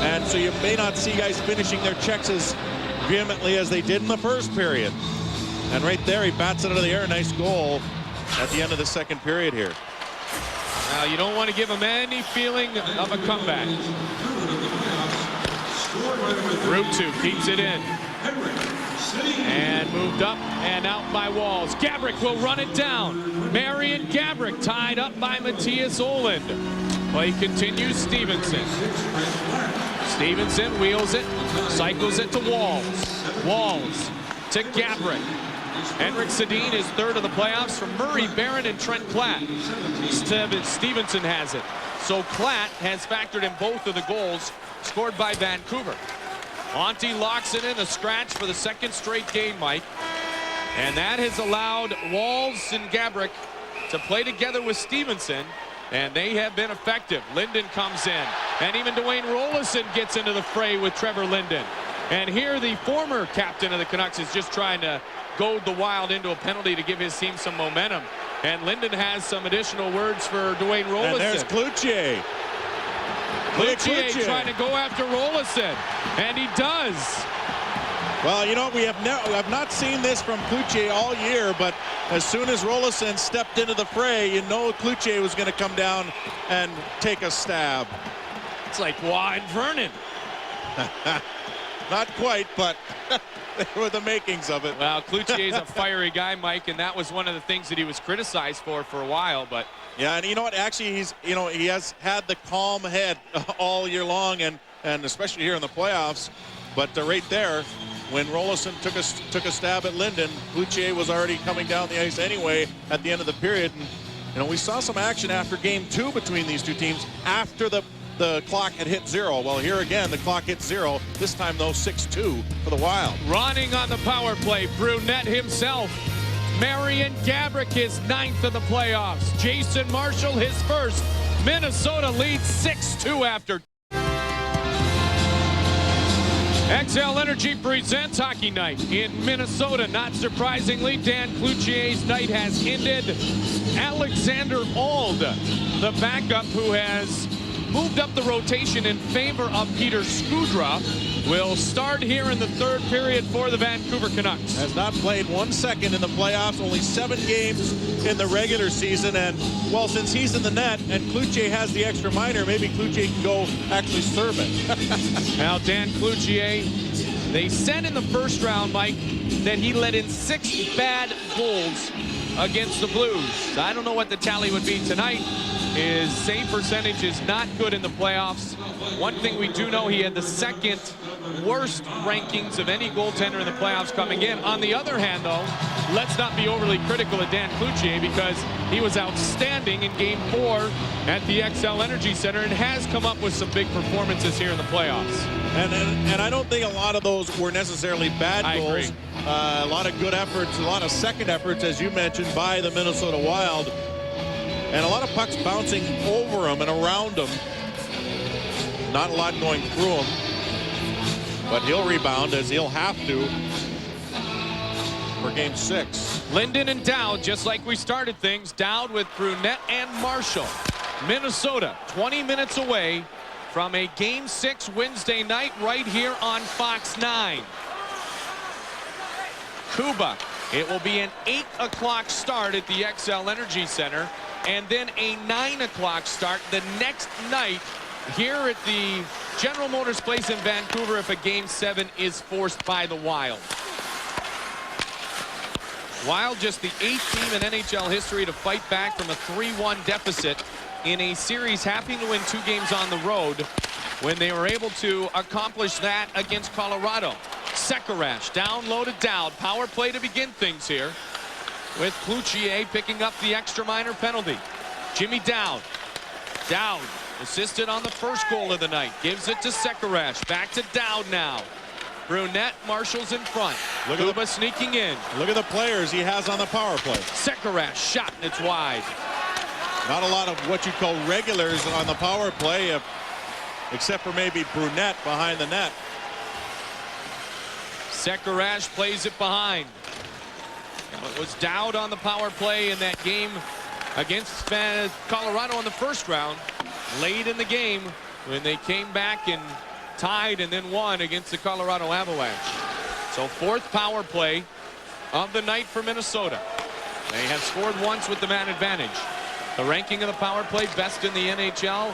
And so you may not see guys finishing their checks as vehemently as they did in the first period. And right there, he bats it out of the air. Nice goal at the end of the second period here. Now, you don't want to give him any feeling of a comeback. Ruutu keeps it in. And moved up and out by Walls. Gabrick will run it down. Marian Gabrick tied up by Matthias Ohlund. Play continues. Stevenson. Stevenson wheels it, cycles it to Walls. Walls to Gabrick. Henrik Sedin is third of the playoffs from Murray, Barron, and Trent Klatt. Stevenson has it. So Klatt has factored in both of the goals scored by Vancouver. Monty locks it in a scratch for the second straight game, Mike. And that has allowed Walls and Gabrick to play together with Stevenson, and they have been effective. Linden comes in, and even Dwayne Rolison gets into the fray with Trevor Linden. And here the former captain of the Canucks is just trying to goad the Wild into a penalty to give his team some momentum. And Linden has some additional words for Dwayne Rolison. And there's Cloutier. Cloutier trying to go after Rolison, and he does. Well, you know, we have not seen this from Cloutier all year, but as soon as Rolison stepped into the fray, you know Cloutier was going to come down and take a stab. It's like Waugh and Vernon. Not quite, but they were the makings of it. Well, Cloutier's a fiery guy, Mike, and that was one of the things that he was criticized for a while. But yeah, and you know what? Actually, he has had the calm head all year long, and especially here in the playoffs. But right there, when Rolison took a stab at Linden, Cloutier was already coming down the ice anyway at the end of the period. And you know, we saw some action after game 2 between these two teams after the clock had hit 0. Well, here again, the clock hit 0. This time, though, 6-2 for the Wild. Running on the power play, Brunette himself. Marian Gabrick, his 9th of the playoffs. Jason Marshall, his 1st. Minnesota leads 6-2 after. XL Energy presents Hockey Night in Minnesota. Not surprisingly, Dan Cloutier's night has ended. Alexander Auld, the backup who has moved up the rotation in favor of Peter Skudra, will start here in the 3rd period for the Vancouver Canucks. Has not played 1 second in the playoffs, only 7 games in the regular season, and well, since he's in the net and Cloutier has the extra minor, maybe Cloutier can go actually serve it. Now, Dan Cloutier, they said in the first round, Mike, that he let in 6 bad goals against the Blues. I don't know what the tally would be tonight. His save percentage is not good in the playoffs. One thing we do know, he had the 2nd worst rankings of any goaltender in the playoffs coming in. On the other hand, though, let's not be overly critical of Dan Cloutier because he was outstanding in Game 4 at the XL Energy Center and has come up with some big performances here in the playoffs. And I don't think a lot of those were necessarily bad goals. I agree. A lot of good efforts, a lot of second efforts, as you mentioned, by the Minnesota Wild. And a lot of pucks bouncing over him and around him. Not a lot going through him. But he'll rebound, as he'll have to, for Game 6. Linden and Dowd, just like we started things. Dowd with Brunette and Marshall. Minnesota, 20 minutes away from a Game 6 Wednesday night right here on Fox 9. Cuba, it will be an 8 o'clock start at the XL Energy Center, and then a 9 o'clock start the next night here at the General Motors Place in Vancouver if a Game 7 is forced by the Wild. Wild, just the 8th team in NHL history to fight back from a 3-1 deficit in a series, having to win 2 games on the road when they were able to accomplish that against Colorado. Sekarash down low to Dowd. Power play to begin things here with Cloutier picking up the extra minor penalty. Jimmy Dowd. Dowd assisted on the first goal of the night. Gives it to Sekarash. Back to Dowd now. Brunette, Marshall's in front. Cuba sneaking in. Look at the players he has on the power play. Sekarash shot, and it's wide. Not a lot of what you call regulars on the power play, except for maybe Brunette behind the net. Sekarash plays it behind. It was Dowd on the power play in that game against Colorado in the first round. Late in the game when they came back and tied and then won against the Colorado Avalanche. So 4th power play of the night for Minnesota. They have scored once with the man advantage. The ranking of the power play, best in the NHL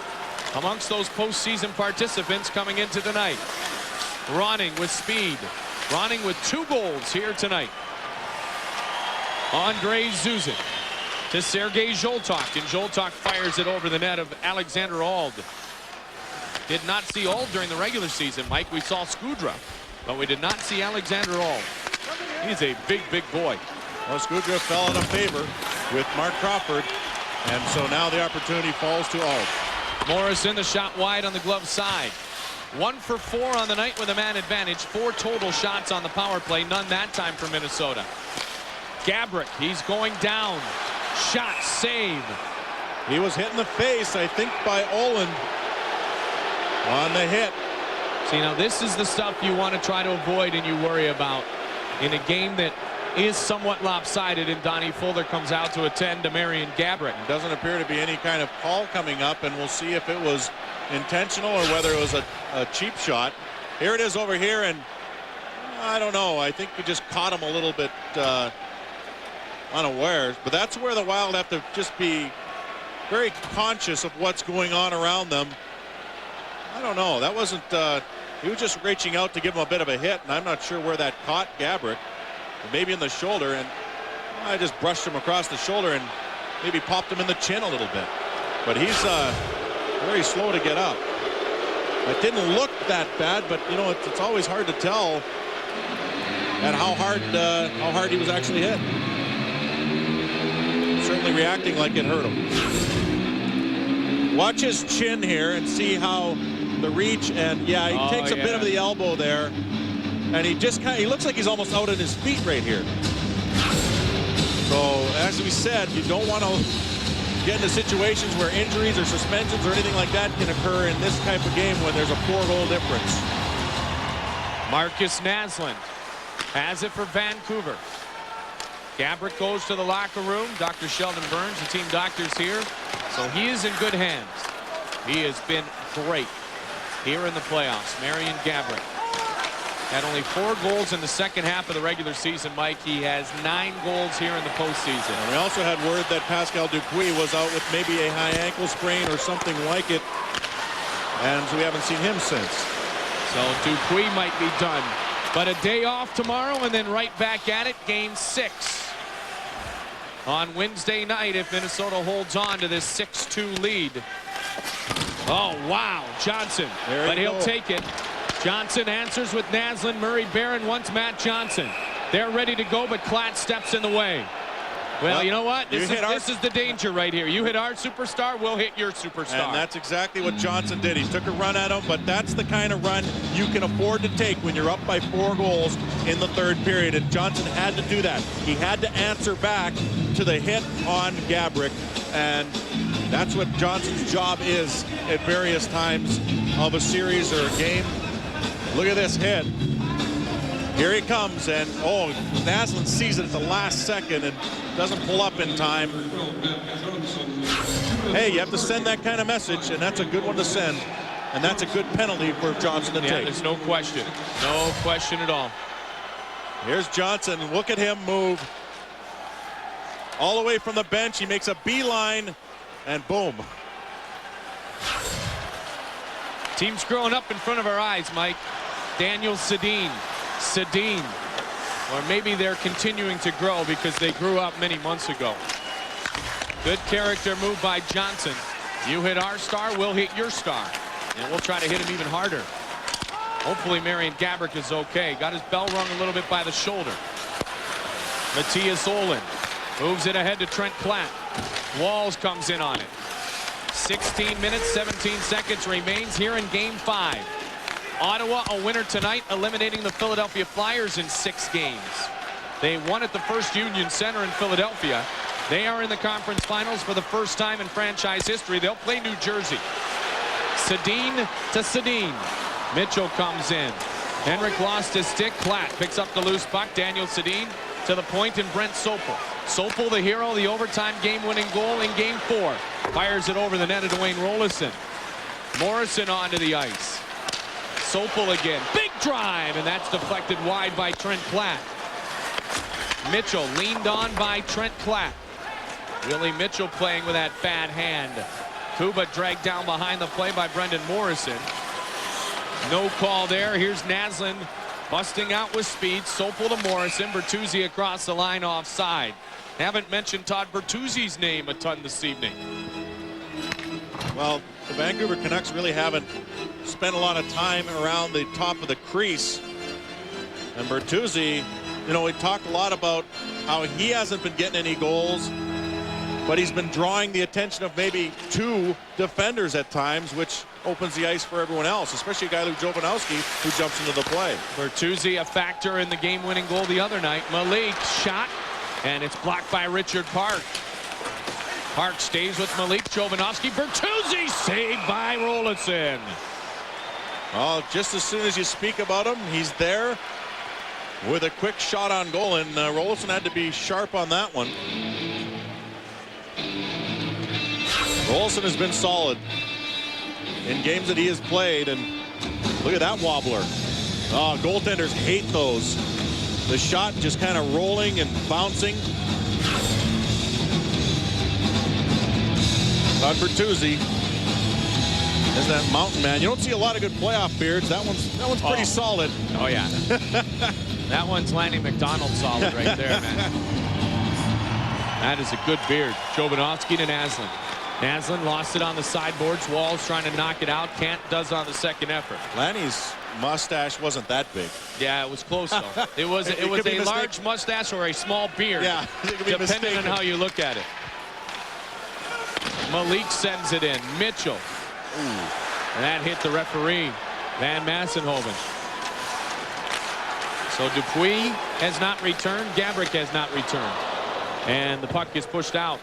amongst those postseason participants coming into tonight. Ronning with speed. Ronning with 2 goals here tonight. Andrei Zuzin to Sergei Zholtok, and Zholtok fires it over the net of Alexander Auld. Did not see Auld during the regular season, Mike. We saw Skudra, but we did not see Alexander Auld. He's a big, big boy. Well, Skudra fell out of favor with Mark Crawford, and so now the opportunity falls to Auld. Morrison, the shot wide on the glove side. 1 for 4 on the night with a man advantage. 4 total shots on the power play. None that time for Minnesota. Gabrick, he's going down. Shot, save. He was hit in the face, I think, by Oland on the hit. See, now this is the stuff you want to try to avoid and you worry about in a game that is somewhat lopsided, and Donnie Fuller comes out to attend to Marion Gabrick. It doesn't appear to be any kind of call coming up, and we'll see if it was intentional or whether it was a cheap shot. Here it is over here, and I don't know. I think we just caught him a little bit unawares, but that's where the Wild have to just be very conscious of what's going on around them. I don't know. That wasn't he was just reaching out to give him a bit of a hit, and I'm not sure where that caught Gabrick. Maybe in the shoulder, and I just brushed him across the shoulder and maybe popped him in the chin a little bit. But he's very slow to get up. It didn't look that bad, but you know, it's always hard to tell and how hard he was actually hit. Certainly reacting like it hurt him. Watch his chin here and see how the reach, and yeah, he takes a bit of the elbow there. And he just he looks like he's almost out at his feet right here. So as we said, you don't want to get into situations where injuries or suspensions or anything like that can occur in this type of game when there's a 4-goal difference. Marcus Naslund has it for Vancouver. Gabrick goes to the locker room. Dr. Sheldon Burns, the team doctor's here. So he is in good hands. He has been great here in the playoffs. Marion Gabrick had only 4 goals in the second half of the regular season, Mike. He has 9 goals here in the postseason. And we also had word that Pascal Dupuis was out with maybe a high ankle sprain or something like it. And so we haven't seen him since. So Dupuis might be done. But a day off tomorrow and then right back at it. Game 6 on Wednesday night if Minnesota holds on to this 6-2 lead. Oh, wow. Johnson. But he'll take it. Johnson answers with Naslund. Murray Barron wants Matt Johnson. They're ready to go, but Klatt steps in the way. Well, you know what? This is the danger right here. You hit our superstar, we'll hit your superstar. And that's exactly what Johnson did. He took a run at him, but that's the kind of run you can afford to take when you're up by 4 goals in the 3rd period. And Johnson had to do that. He had to answer back to the hit on Gabrick. And that's what Johnson's job is at various times of a series or a game. Look at this hit. Here he comes, and Naslund sees it at the last second and doesn't pull up in time. Hey, you have to send that kind of message, and that's a good one to send. And that's a good penalty for Johnson to take. There's no question. No question at all. Here's Johnson. Look at him move. All the way from the bench. He makes a beeline, and boom. Team's growing up in front of our eyes, Mike. Daniel Sedin. Or maybe they're continuing to grow because they grew up many months ago. Good character move by Johnson. You hit our star, we'll hit your star. And we'll try to hit him even harder. Hopefully Marion Gabrick is okay. Got his bell rung a little bit by the shoulder. Matthias Ohlund moves it ahead to Trent Klatt. Walls comes in on it. 16 minutes, 17 seconds remains here in Game 5. Ottawa a winner tonight, eliminating the Philadelphia Flyers in 6 games. They won at the First Union Center in Philadelphia. They are in the conference finals for the first time in franchise history. They'll play New Jersey. Sedin to Sedin. Mitchell comes in. Henrik lost his stick. Klatt picks up the loose puck. Daniel Sedin to the point, and Brent Sopel. Sopel, the hero, the overtime game-winning goal in Game 4. Fires it over the net of Dwayne Rolison. Morrison onto the ice. Sopel again. Big drive, and that's deflected wide by Trent Klatt. Mitchell leaned on by Trent Klatt. Willie Mitchell playing with that bad hand. Kuba dragged down behind the play by Brendan Morrison. No call there. Here's Naslund busting out with speed. Sopel to Morrison. Bertuzzi across the line offside. Haven't mentioned Todd Bertuzzi's name a ton this evening. Well, the Vancouver Canucks really haven't spent a lot of time around the top of the crease. And Bertuzzi, you know, we talked a lot about how he hasn't been getting any goals, but he's been drawing the attention of maybe 2 defenders at times, which opens the ice for everyone else, especially a guy like Jovanovski who jumps into the play. Bertuzzi a factor in the game-winning goal the other night. Malik shot, and it's blocked by Richard Park. Park stays with Malik. Jovanovski. Bertuzzi saved by Rolison. Oh, just as soon as you speak about him, he's there with a quick shot on goal, and Rolison had to be sharp on that one. Rolison has been solid in games that he has played, and look at that wobbler. Oh, goaltenders hate those. The shot just kind of rolling and bouncing. But Bertuzzi is that mountain man. You don't see a lot of good playoff beards. That one's pretty solid. Oh yeah. That one's Lanny McDonald solid right there, man. That is a good beard. Jovanovski to Naslund. Naslund lost it on the sideboards. Walls trying to knock it out. Kent does on the second effort. Lanny's mustache wasn't that big. Yeah, it was close though. It was a large mustache or a small beard. Yeah, depending on how you look at it. Malik sends it in. Mitchell. Ooh. And that hit the referee, Van Massenhoven. So Dupuis has not returned. Gabrick has not returned. And the puck is pushed out.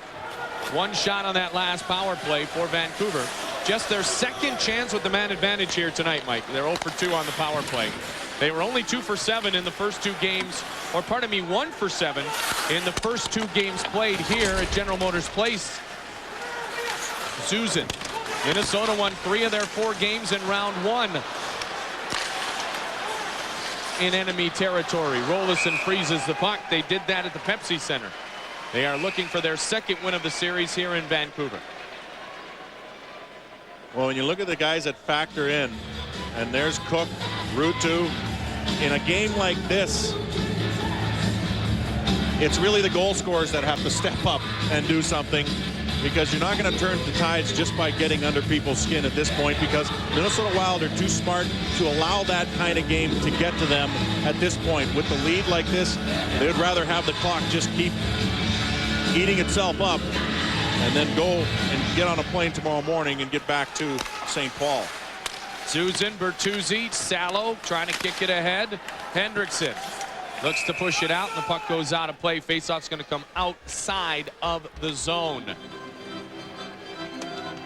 One shot on that last power play for Vancouver. Just their second chance with the man advantage here tonight, Mike. They're 0 for 2 on the power play. They were only 2 for 7 in the first 2 games, or pardon me, 1 for 7 in the first 2 games played here at General Motors Place. Susan. Minnesota won 3 of their 4 games in round 1 in enemy territory. Rolison freezes the puck. They did that at the Pepsi Center. They are looking for their second win of the series here in Vancouver. Well, when you look at the guys that factor in, and there's Cook, Ruutu, in a game like this, it's really the goal scorers that have to step up and do something, because you're not going to turn the tides just by getting under people's skin at this point, because Minnesota Wild are too smart to allow that kind of game to get to them at this point. With the lead like this, they would rather have the clock just keep eating itself up and then go and get on a plane tomorrow morning and get back to St. Paul. Susan, Bertuzzi, Salo trying to kick it ahead. Hendrickson looks to push it out, and the puck goes out of play. Faceoff's going to come outside of the zone.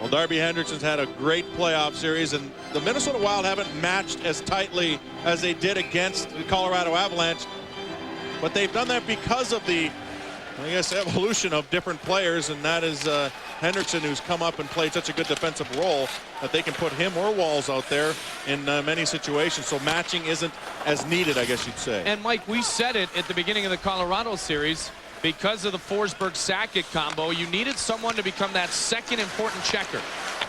Well, Darby Hendrickson's had a great playoff series, and the Minnesota Wild haven't matched as tightly as they did against the Colorado Avalanche, but they've done that because of the, I guess, evolution of different players, and that is Hendrickson, who's come up and played such a good defensive role that they can put him or Walls out there in many situations. So matching isn't as needed, I guess you'd say. And Mike, we said it at the beginning of the Colorado series, because of the Forsberg-Sakic combo, you needed someone to become that second important checker.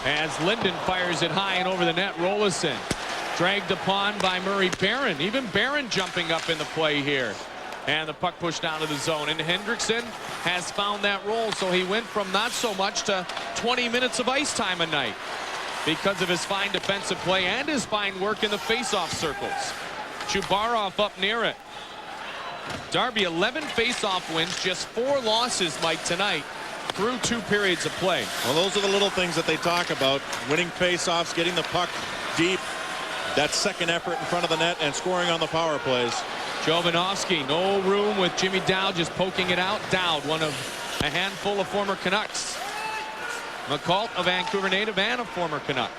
As Linden fires it high and over the net, Rolison dragged upon by Murray Barron. Even Barron jumping up in the play here. And the puck pushed out of the zone. And Hendrickson has found that role, so he went from not so much to 20 minutes of ice time a night because of his fine defensive play and his fine work in the face-off circles. Chubarov up near it. Darby 11 face-off wins, just 4 losses, Mike, tonight through 2 periods of play. Well, those are the little things that they talk about. Winning face-offs, getting the puck deep, that second effort in front of the net, and scoring on the power plays. Jovanovski, no room with Jimmy Dowd just poking it out. Dowd, one of a handful of former Canucks. McCult, a Vancouver native and a former Canuck.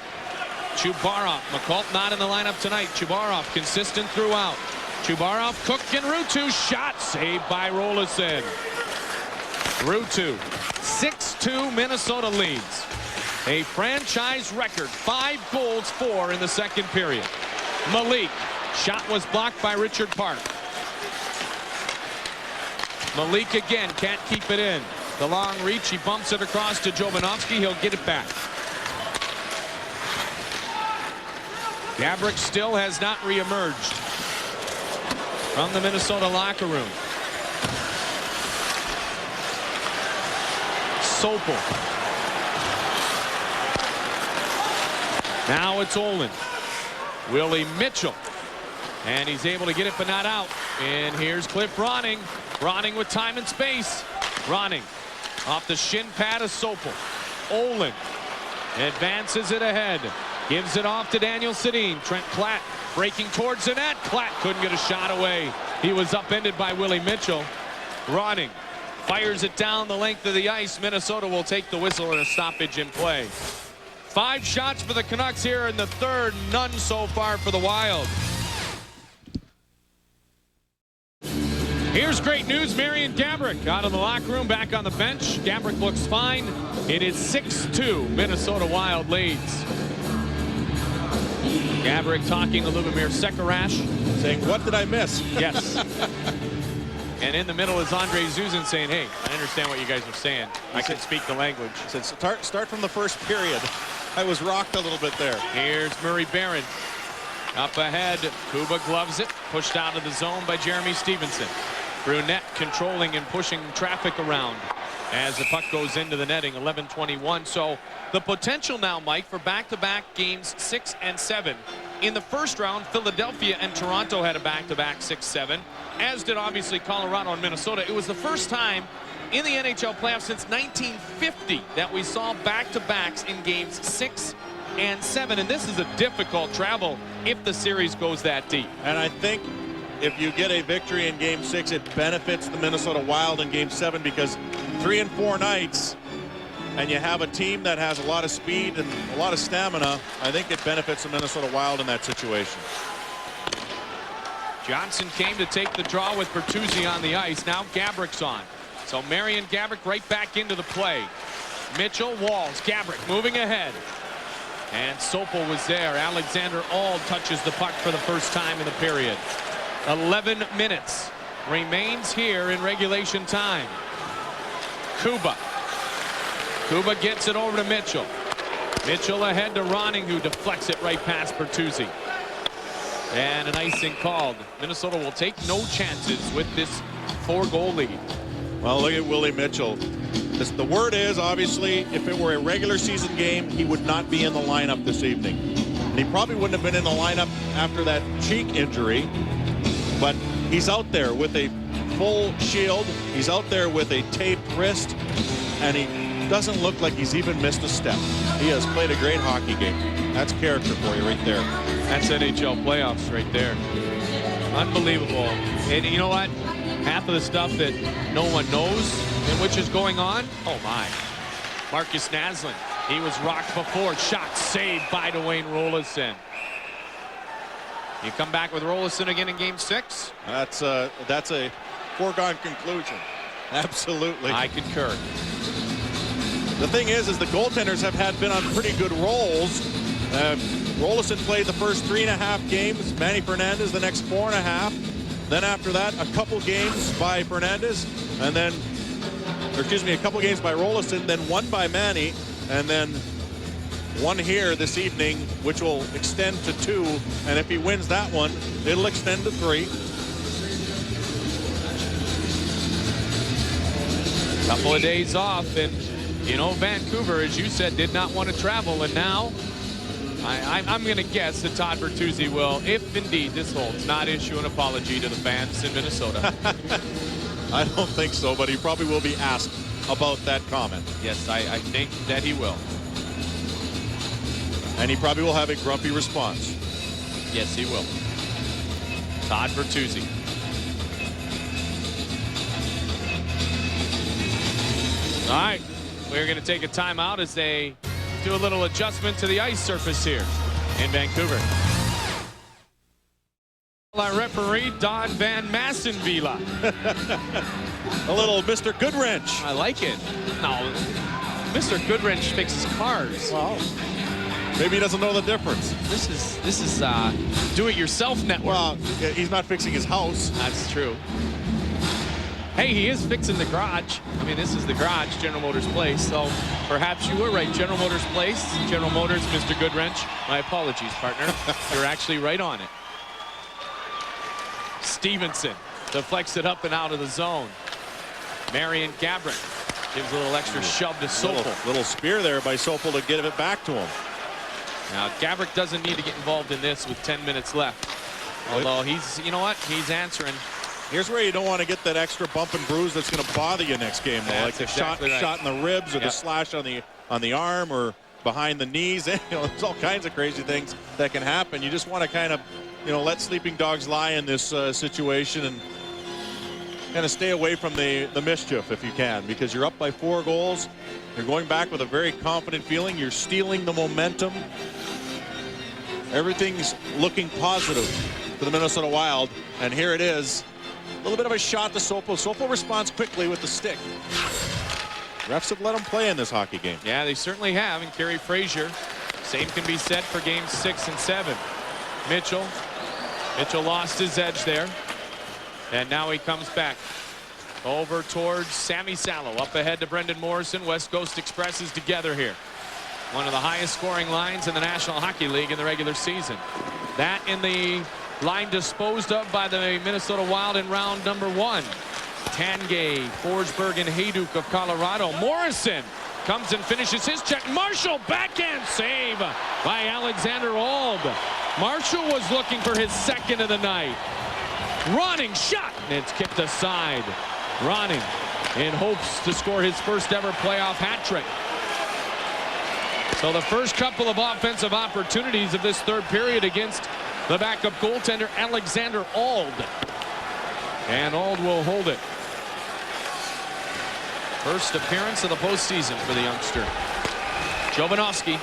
Chubarov, McCult not in the lineup tonight. Chubarov consistent throughout. Chubarov, Cook, and Ruutu shot saved by Rolison. Ruutu, 6-2 Minnesota leads. A franchise record, 5 goals, 4 in the second period. Malik, shot was blocked by Richard Park. Malik again, can't keep it in. The long reach, he bumps it across to Jovanovski, he'll get it back. Gabrick still has not reemerged from the Minnesota locker room. Sopel. Now it's Olin. Willie Mitchell. And he's able to get it, but not out. And here's Cliff Ronning. Ronning with time and space. Ronning off the shin pad of Sopel. Olin advances it ahead. Gives it off to Daniel Sedin. Trent Platt breaking towards the net. Platt couldn't get a shot away. He was upended by Willie Mitchell. Ronning fires it down the length of the ice. Minnesota will take the whistle and a stoppage in play. 5 shots for the Canucks here in the third. None so far for the Wild. Here's great news. Marian Gaborik out of the locker room, back on the bench. Gaborik looks fine. It is 6-2. Minnesota Wild leads. Gaborik talking to Lubomir Sekarash. Saying, what did I miss? Yes. And in the middle is Andre Zuzin saying, hey, I understand what you guys are saying. I can speak the language. He said, start from the first period. I was rocked a little bit there. Here's Murray Barron. Up ahead, Kuba gloves it. Pushed out of the zone by Jeremy Stevenson. Brunette controlling and pushing traffic around as the puck goes into the netting. 11:21. So the potential now, Mike, for back-to-back games 6 and 7. In the first round, Philadelphia and Toronto had a back-to-back 6-7, as did obviously Colorado and Minnesota. It was the first time in the NHL playoffs since 1950 that we saw back-to-backs in games 6 and 7. And this is a difficult travel if the series goes that deep. And I think if you get a victory in game 6, it benefits the Minnesota Wild in game 7, because 3 and 4 nights and you have a team that has a lot of speed and a lot of stamina, I think it benefits the Minnesota Wild in that situation. Johnson came to take the draw with Bertuzzi on the ice. Now Gaborik's on. So Marian Gaborik right back into the play. Mitchell, Walls, Gaborik moving ahead. And Sopel was there. Alexander Auld touches the puck for the first time in the period. 11 minutes remains here in regulation time. Kuba gets it over to Mitchell. Mitchell ahead to Ronning, who deflects it right past Bertuzzi. And an icing called. Minnesota will take no chances with this 4-goal lead. Well, look at Willie Mitchell. The word is, obviously, if it were a regular season game, he would not be in the lineup this evening. And he probably wouldn't have been in the lineup after that cheek injury. But he's out there with a full shield. He's out there with a taped wrist. And he doesn't look like he's even missed a step. He has played a great hockey game. That's character for you right there. That's NHL playoffs right there. Unbelievable. And you know what? Half of the stuff that no one knows and which is going on. Oh my. Marcus Naslund. He was rocked before. Shot saved by Dwayne Roloson. You come back with Roloson again in game 6? That's a foregone conclusion. Absolutely. I concur. The thing is the goaltenders have been on pretty good rolls. Roloson played the first 3.5 games. Manny Fernandez the next 4.5. Then after that, a couple games by Fernandez, and then, a couple games by Roloson, then one by Manny, and then one here this evening, which will extend to 2. And if he wins that one, it'll extend to 3. Couple of days off, and you know, Vancouver, as you said, did not want to travel, and now I'm going to guess that Todd Bertuzzi will, if indeed this holds, not issue an apology to the fans in Minnesota. I don't think so, but he probably will be asked about that comment. Yes, I think that he will. And he probably will have a grumpy response. Yes, he will. Todd Bertuzzi. All right, we're going to take a timeout as they do a little adjustment to the ice surface here in Vancouver. Our referee, Don Van Massenvilla. A little Mr. Goodwrench. I like it. No, Mr. Goodwrench fixes cars. Well, maybe he doesn't know the difference. This is do-it-yourself network. Well, he's not fixing his house. That's true. Hey, he is fixing the garage. I mean, this is the garage, General Motors Place. So perhaps you were right. General Motors Place, General Motors, Mr. Goodwrench. My apologies, partner. You're actually right on it. Stevenson deflects it up and out of the zone. Marian Gaborik gives a little extra shove to Sopel. Little spear there by Sopel to give it back to him. Now, Gaborik doesn't need to get involved in this with 10 minutes left. Although he's, you know what? He's answering. Here's where you don't want to get that extra bump and bruise that's going to bother you next game, though. Like the exactly shot in the ribs or the slash on the arm or behind the knees. There's all kinds of crazy things that can happen. You just want to kind of, let sleeping dogs lie in this situation and kind of stay away from the mischief if you can, because you're up by 4 goals. You're going back with a very confident feeling. You're stealing the momentum. Everything's looking positive for the Minnesota Wild, and here it is. A little bit of a shot to Sopel. Sopel responds quickly with the stick. Refs have let him play in this hockey game. Yeah, they certainly have. And Kerry Frazier, same can be said for games 6 and 7. Mitchell lost his edge there. And now he comes back over towards Sammy Sallow. Up ahead to Brendan Morrison. West Coast Express is together here. One of the highest scoring lines in the National Hockey League in the regular season. That in the line disposed of by the Minnesota Wild in round number 1. Tangay, Forsberg, and Hayduk of Colorado. Morrison comes and finishes his check. Marshall, backhand save by Alexander Auld. Marshall was looking for his second of the night. Ronning shot, and it's kicked aside. Ronning in hopes to score his first ever playoff hat trick. So the first couple of offensive opportunities of this third period against the backup goaltender Alexander Auld. And Auld will hold it. First appearance of the postseason for the youngster. Jovanovski,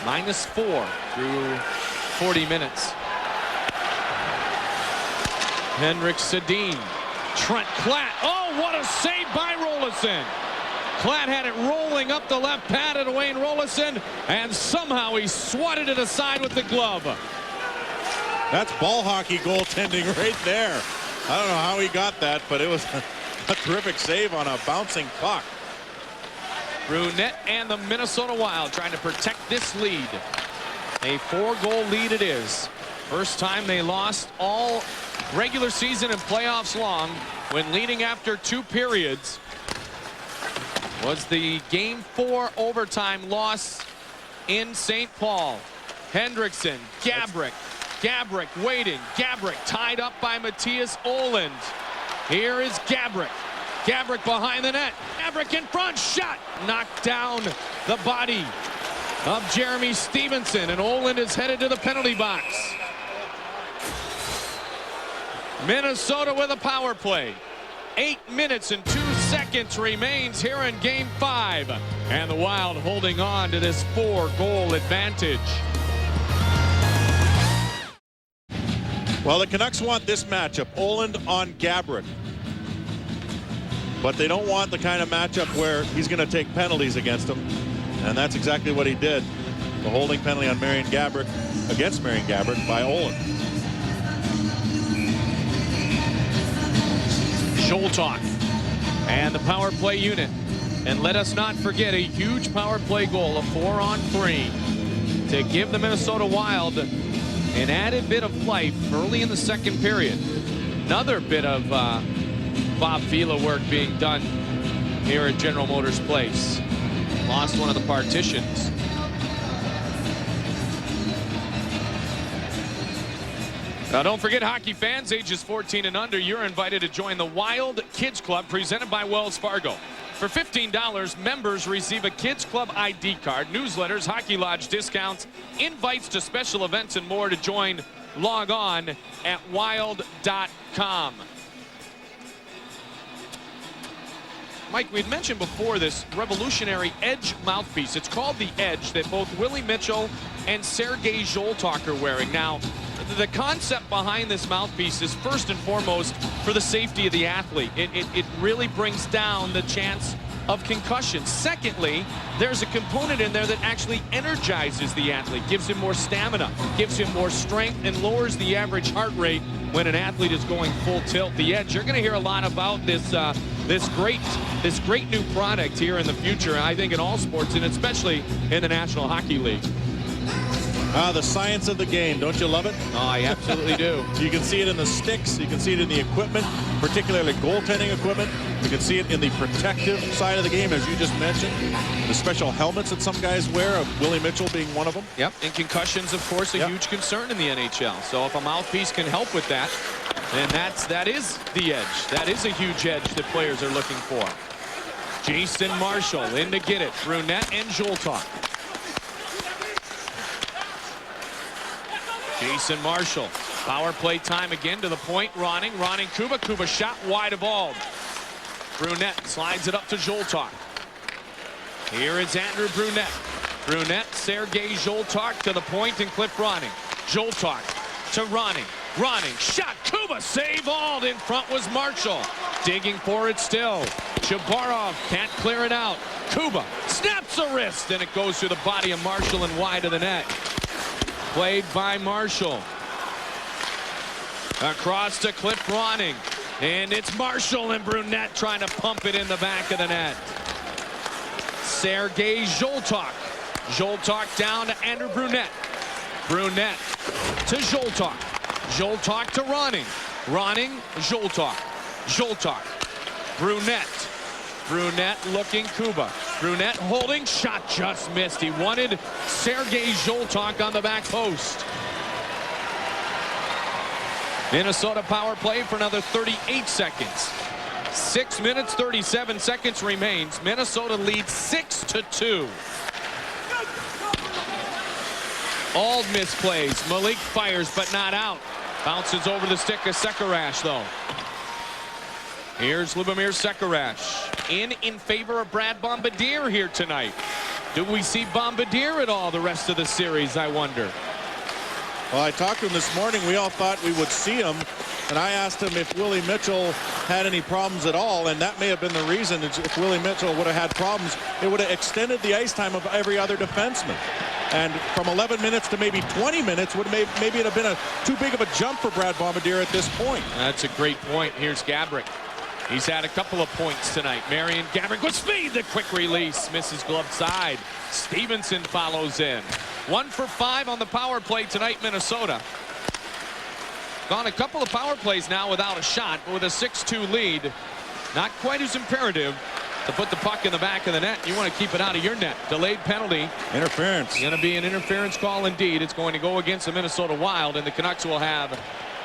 -4 through 40 minutes. Henrik Sedin. Trent Klatt. Oh, what a save by Rolison. Klatt had it rolling up the left pad at Wayne Rolison, and somehow he swatted it aside with the glove. That's ball hockey goaltending right there. I don't know how he got that, but it was a terrific save on a bouncing puck. Brunette and the Minnesota Wild trying to protect this lead. A 4-goal lead it is. First time they lost all regular season and playoffs long when leading after 2 periods was the Game 4 overtime loss in St. Paul. Hendrickson, Gabrick waiting. Gabrick tied up by Matthias Oland. Here is Gabrick. Gabrick behind the net. Gabrick in front. Shot. Knocked down the body of Jeremy Stevenson. And Oland is headed to the penalty box. Minnesota with a power play. 8 minutes and 2 seconds remains here in Game 5. And the Wild holding on to this 4-goal advantage. Well, the Canucks want this matchup, Oland on Gabrick. But they don't want the kind of matchup where he's going to take penalties against him. And that's exactly what he did. The holding penalty on Marian Gabrick, against Marian Gabrick, by Oland. Zoltak and the power play unit. And let us not forget a huge power play goal, a 4-on-3, to give the Minnesota Wild an added bit of life early in the second period. Another bit of Bob Vila work being done here at General Motors Place. Lost one of the partitions. Now, don't forget, hockey fans ages 14 and under, you're invited to join the Wild Kids Club presented by Wells Fargo. For $15, members receive a Kids Club ID card, newsletters, Hockey Lodge discounts, invites to special events, and more. To join, log on at wild.com. Mike, we had mentioned before this revolutionary Edge mouthpiece. It's called the Edge, that both Willie Mitchell and Sergei Zoltak are wearing. Now, the concept behind this mouthpiece is first and foremost for the safety of the athlete. It really brings down the chance of concussion. Secondly, there's a component in there that actually energizes the athlete, gives him more stamina, gives him more strength, and lowers the average heart rate when an athlete is going full tilt. The Edge, you're going to hear a lot about this this great new product here in the future, I think, in all sports, and especially in the National Hockey League. The science of the game. Don't you love it? Oh, I absolutely do. You can see it in the sticks. You can see it in the equipment, particularly goaltending equipment. You can see it in the protective side of the game, as you just mentioned. The special helmets that some guys wear, of Willie Mitchell being one of them. Yep, and concussions, of course, a huge concern in the NHL. So if a mouthpiece can help with that, And that is the edge. That is a huge edge that players are looking for. Jason Marshall in to get it. Brunette and Zoltok. Jason Marshall. Power play time again to the point. Ronning, Kuba. Kuba shot wide of all. Brunette slides it up to Zoltok. Here is Andrew Brunette. Brunette, Sergei Zoltok to the point and Cliff Ronning. Zoltok to Ronning. Ronning, shot, Kuba, save all. In front was Marshall. Digging for it still. Chabarov can't clear it out. Kuba snaps a wrist, and it goes through the body of Marshall and wide of the net. Played by Marshall. Across to Cliff Ronning. And it's Marshall and Brunette trying to pump it in the back of the net. Sergei Zoltok. Zoltok down to Andrew Brunette. Brunette to Zoltok. Zoltok to Ronning. Ronning, Zoltok. Zoltok. Brunette. Brunette looking Kuba. Brunette holding. Shot just missed. He wanted Sergei Zoltok on the back post. Minnesota power play for another 38 seconds. 6 minutes, 37 seconds remains. Minnesota leads 6-2. All misplays. Malik fires, but not out. Bounces over the stick of Sekarash, though. Here's Lubomir Sekarash in favor of Brad Bombardier here tonight. Do we see Bombardier at all the rest of the series, I wonder? Well, I talked to him this morning. We all thought we would see him, and I asked him if Willie Mitchell had any problems at all, and that may have been the reason. If Willie Mitchell would have had problems, it would have extended the ice time of every other defenseman. And from 11 minutes to maybe 20 minutes would maybe it have been too big of a jump for Brad Bombardier at this point. That's a great point. Here's Gabrick. He's had a couple of points tonight. Marian Gabrick with speed. The quick release misses glove side. Stevenson follows in. 1 for 5 on the power play tonight, Minnesota. Gone a couple of power plays now without a shot, but with a 6-2 lead. Not quite as imperative to put the puck in the back of the net. You want to keep it out of your net. Delayed penalty. Interference. Going to be an interference call indeed. It's going to go against the Minnesota Wild, and the Canucks will have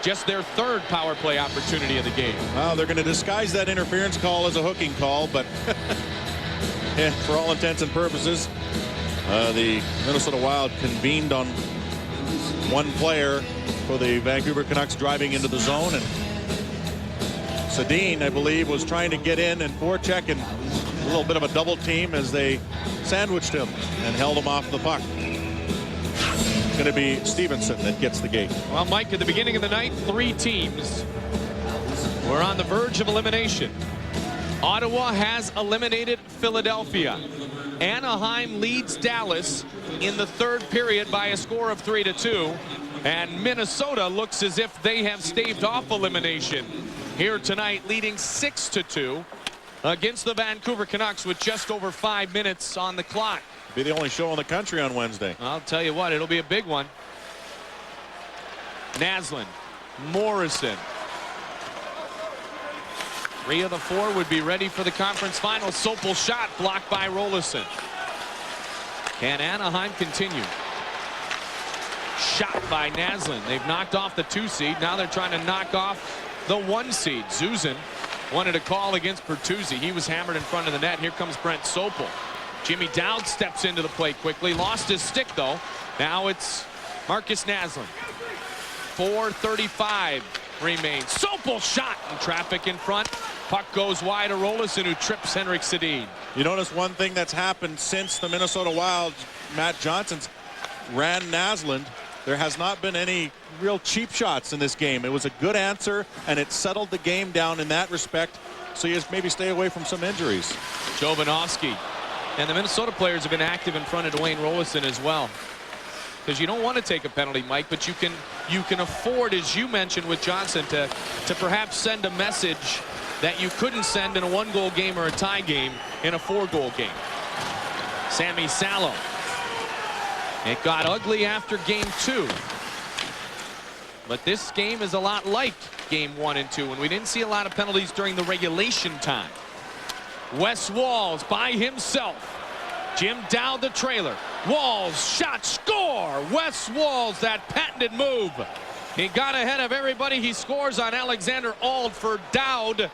just their 3rd power play opportunity of the game. Well, they're going to disguise that interference call as a hooking call, but yeah, for all intents and purposes, the Minnesota Wild convened on one player for the Vancouver Canucks driving into the zone, and Sedin, I believe, was trying to get in and forecheck, and a little bit of a double team as they sandwiched him and held him off the puck. It's going to be Stevenson that gets the gate. Well, Mike, at the beginning of the night, 3 teams were on the verge of elimination. Ottawa has eliminated Philadelphia. Anaheim leads Dallas in the 3rd period by a score of 3-2. And Minnesota looks as if they have staved off elimination here tonight, leading 6-2 against the Vancouver Canucks with just over 5 minutes on the clock. Be the only show in the country on Wednesday. I'll tell you what, it'll be a big one. Naslund, Morrison. 3 of the 4 would be ready for the conference final. Sopel shot blocked by Rolison. Can Anaheim continue? Shot by Naslund. They've knocked off the 2 seed. Now they're trying to knock off the 1 seed. Zuzan wanted a call against Bertuzzi. He was hammered in front of the net. Here comes Brent Sopel. Jimmy Dowd steps into the play quickly. Lost his stick, though. Now it's Marcus Naslund. 4:35 remains. Sopel shot in traffic in front. Puck goes wide to Rolison, who trips Henrik Sedin. You notice one thing that's happened since the Minnesota Wild, Matt Johnson's ran Naslund. There has not been any real cheap shots in this game. It was a good answer, and it settled the game down in that respect. So you just maybe stay away from some injuries. Jovanovski. And the Minnesota players have been active in front of Dwayne Rolison as well. Because you don't want to take a penalty, Mike, but you can afford, as you mentioned with Johnson, to perhaps send a message that you couldn't send in a 1-goal game or a tie game in a 4-goal game. Sammy Salo. It got ugly after game 2. But this game is a lot like game 1 and 2, and we didn't see a lot of penalties during the regulation time. Wes Walz by himself. Jim Dowd the trailer. Walz shot, score! Wes Walz, that patented move. He got ahead of everybody. He scores on Alexander Auld for Dowd.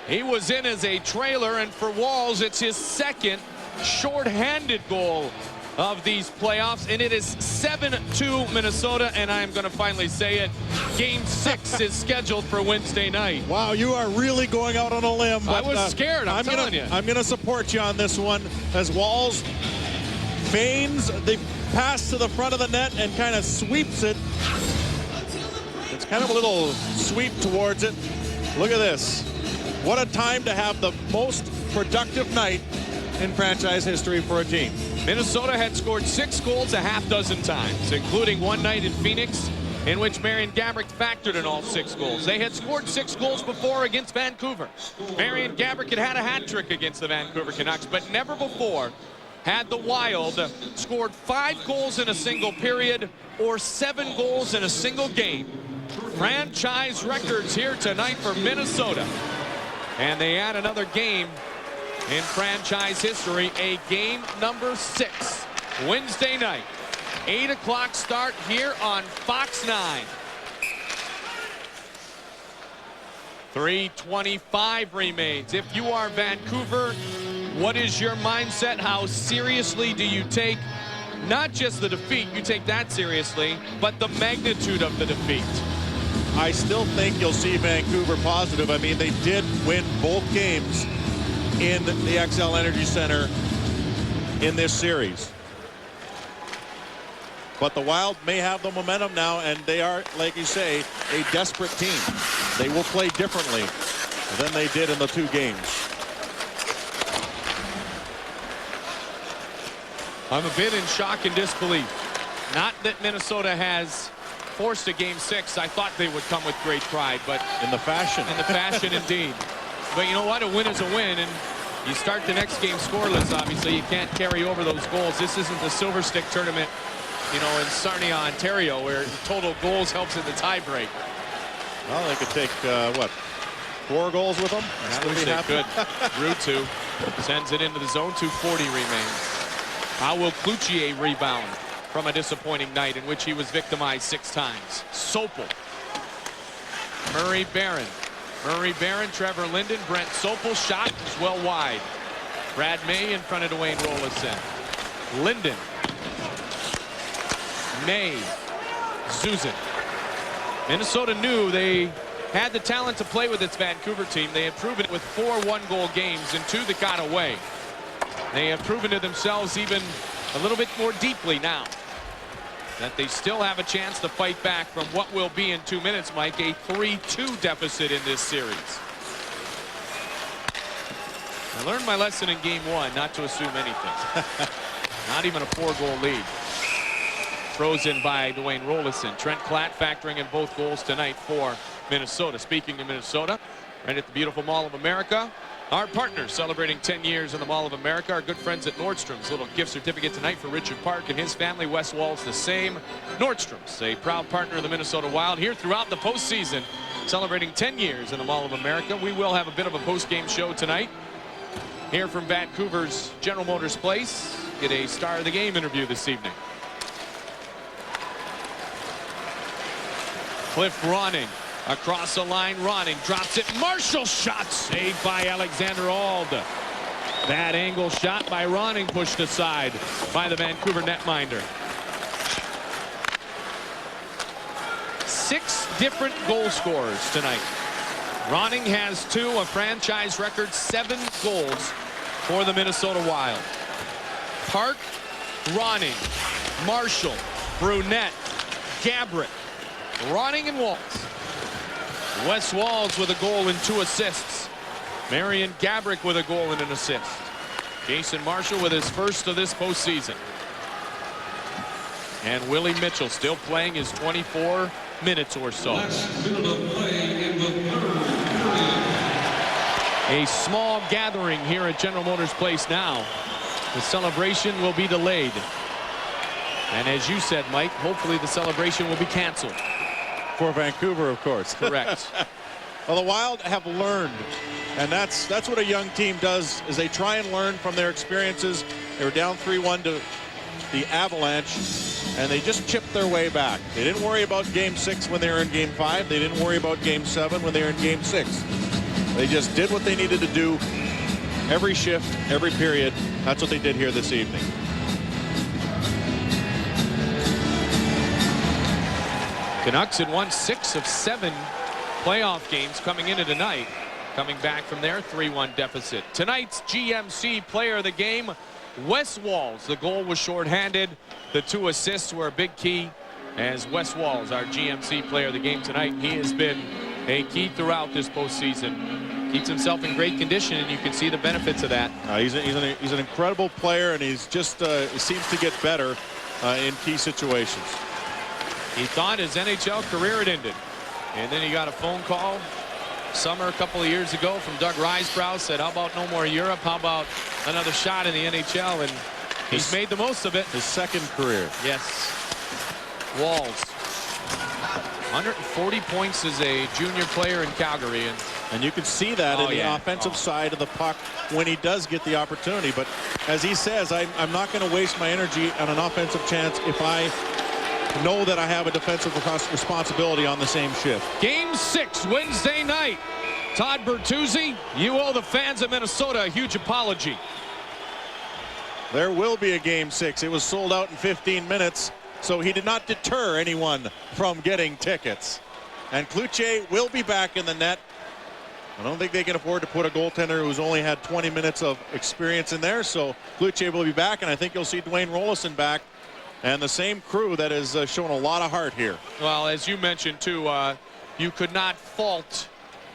He was in as a trailer, and for Walls, it's his second shorthanded goal of these playoffs, and it is 7-2 Minnesota, and I'm going to finally say it. Game 6 is scheduled for Wednesday night. Wow, you are really going out on a limb. I was scared, I'm telling you. I'm going to support you on this one as Walls feigns the pass to the front of the net and kind of sweeps it. It's kind of a little sweep towards it. Look at this. What a time to have the most productive night in franchise history for a team. Minnesota had scored 6 goals a half dozen times, including one night in Phoenix in which Marian Gaborik factored in all 6 goals. They had scored 6 goals before against Vancouver. Marian Gaborik had a hat trick against the Vancouver Canucks, but never before had the Wild scored 5 goals in a single period or 7 goals in a single game. Franchise records here tonight for Minnesota. And they add another game in franchise history, a game number 6, Wednesday night, 8 o'clock start here on Fox 9. 3:25 remains. If you are Vancouver, what is your mindset? How seriously do you take not just the defeat, you take that seriously, but the magnitude of the defeat? I still think you'll see Vancouver positive. I mean, they did win both games in the XL Energy Center in this series. But the Wild may have the momentum now, and they are, like you say, a desperate team. They will play differently than they did in the 2 games. I'm a bit in shock and disbelief. Not that Minnesota has forced a game 6. I thought they would come with great pride, but in the fashion. In the fashion, indeed. But you know what? A win is a win, and you start the next game scoreless. Obviously, you can't carry over those goals. This isn't the Silver Stick tournament, you know, in Sarnia, Ontario, where total goals helps in the tiebreak. Well, they could take, what, 4 goals with them? I wish they could. Ruutu sends it into the zone. 2:40 remains. How will Cloutier rebound from a disappointing night in which he was victimized 6 times? Sopel. Murray Barron. Murray Barron, Trevor Linden, Brent Sopel. Shot is well wide. Brad May in front of Dwayne Rollison. Linden. May. Zuzan. Minnesota knew they had the talent to play with its Vancouver team. They had proven it with 4 one-goal games and 2 that got away. They have proven to themselves even a little bit more deeply now that they still have a chance to fight back from what will be in 2 minutes, Mike, a 3-2 deficit in this series. I learned my lesson in game 1 not to assume anything. Not even a 4-goal lead. Throws in by Dwayne Rollison. Trent Klatt factoring in both goals tonight for Minnesota. Speaking of Minnesota, right at the beautiful Mall of America, our partners celebrating 10 years in the Mall of America, our good friends at Nordstrom's. Little gift certificate tonight for Richard Park and his family. West Wall's the same. Nordstrom's, a proud partner of the Minnesota Wild here throughout the postseason, celebrating 10 years in the Mall of America. We will have a bit of a post-game show tonight here from Vancouver's General Motors Place. Get a star of the game interview this evening. Cliff Ronning. Across the line, Ronning drops it. Marshall shot saved by Alexander Auld. That angle shot by Ronning pushed aside by the Vancouver netminder. 6 different goal scorers tonight. Ronning has 2, a franchise record 7 goals for the Minnesota Wild. Park, Ronning, Marshall, Brunette, Gaborik, Ronning and Waltz. Wes Walz with a goal and 2 assists. Marian Gaborik with a goal and an assist. Jason Marshall with his first of this postseason. And Willie Mitchell still playing his 24 minutes or so. A small gathering here at General Motors Place now. The celebration will be delayed. And as you said, Mike, hopefully the celebration will be canceled. For Vancouver, of course. Correct. Well, the Wild have learned, and that's what a young team does, is they try and learn from their experiences. They were down 3-1 to the Avalanche, and they just chipped their way back. They didn't worry about Game 6 when they were in Game 5. They didn't worry about Game 7 when they were in Game 6. They just did what they needed to do every shift, every period. That's what they did here this evening. Canucks had won 6 of 7 playoff games coming into tonight. Coming back from their 3-1 deficit. Tonight's GMC player of the game, Wes Walz. The goal was shorthanded. The 2 assists were a big key as Wes Walz, our GMC player of the game tonight. He has been a key throughout this postseason. Keeps himself in great condition, and you can see the benefits of that. He's an incredible player, and he's just seems to get better in key situations. He thought his NHL career had ended, and then he got a phone call summer a couple of years ago from Doug Risebrough. Said, how about no more Europe? How about another shot in the NHL? And he's made the most of it. His second career. Yes. Walz, 140 points as a junior player in Calgary. And you can see that in the offensive side of the puck when he does get the opportunity. But as he says, I'm not going to waste my energy on an offensive chance if I know that I have a defensive responsibility on the same shift. Game 6 Wednesday night. Todd Bertuzzi, you owe the fans of Minnesota a huge apology. There will be a Game 6. It was sold out in 15 minutes, so he did not deter anyone from getting tickets. And Cloutier will be back in the net. I don't think they can afford to put a goaltender who's only had 20 minutes of experience in there, so Cloutier will be back, and I think you'll see Dwayne Rolison back. And the same crew that has shown a lot of heart here. Well, as you mentioned, too, you could not fault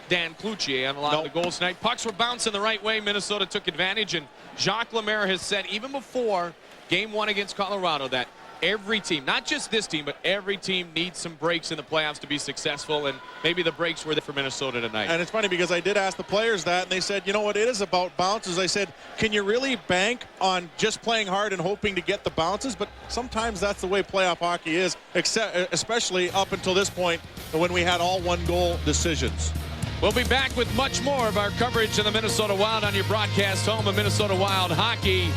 Dan Cloutier on a lot of the goals tonight. Pucks were bouncing the right way. Minnesota took advantage. And Jacques Lemaire has said, even before Game 1 against Colorado, that every team, not just this team, but every team needs some breaks in the playoffs to be successful. And maybe the breaks were there for Minnesota tonight. And it's funny because I did ask the players that, and they said, you know what, it is about bounces. I said, can you really bank on just playing hard and hoping to get the bounces? But sometimes that's the way playoff hockey is, especially up until this point when we had all one-goal decisions. We'll be back with much more of our coverage of the Minnesota Wild on your broadcast home of Minnesota Wild hockey.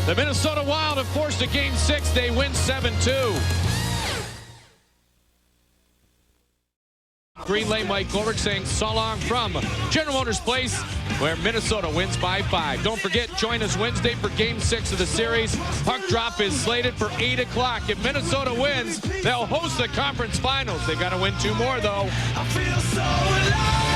The Minnesota Wild have forced a Game 6. They win 7-2. Green Lane Mike Ulrich saying so long from General Motors Place, where Minnesota wins by 5. Don't forget, join us Wednesday for Game 6 of the series. Puck drop is slated for 8 o'clock. If Minnesota wins, they'll host the conference finals. They've got to win 2 more, though. I feel so alive.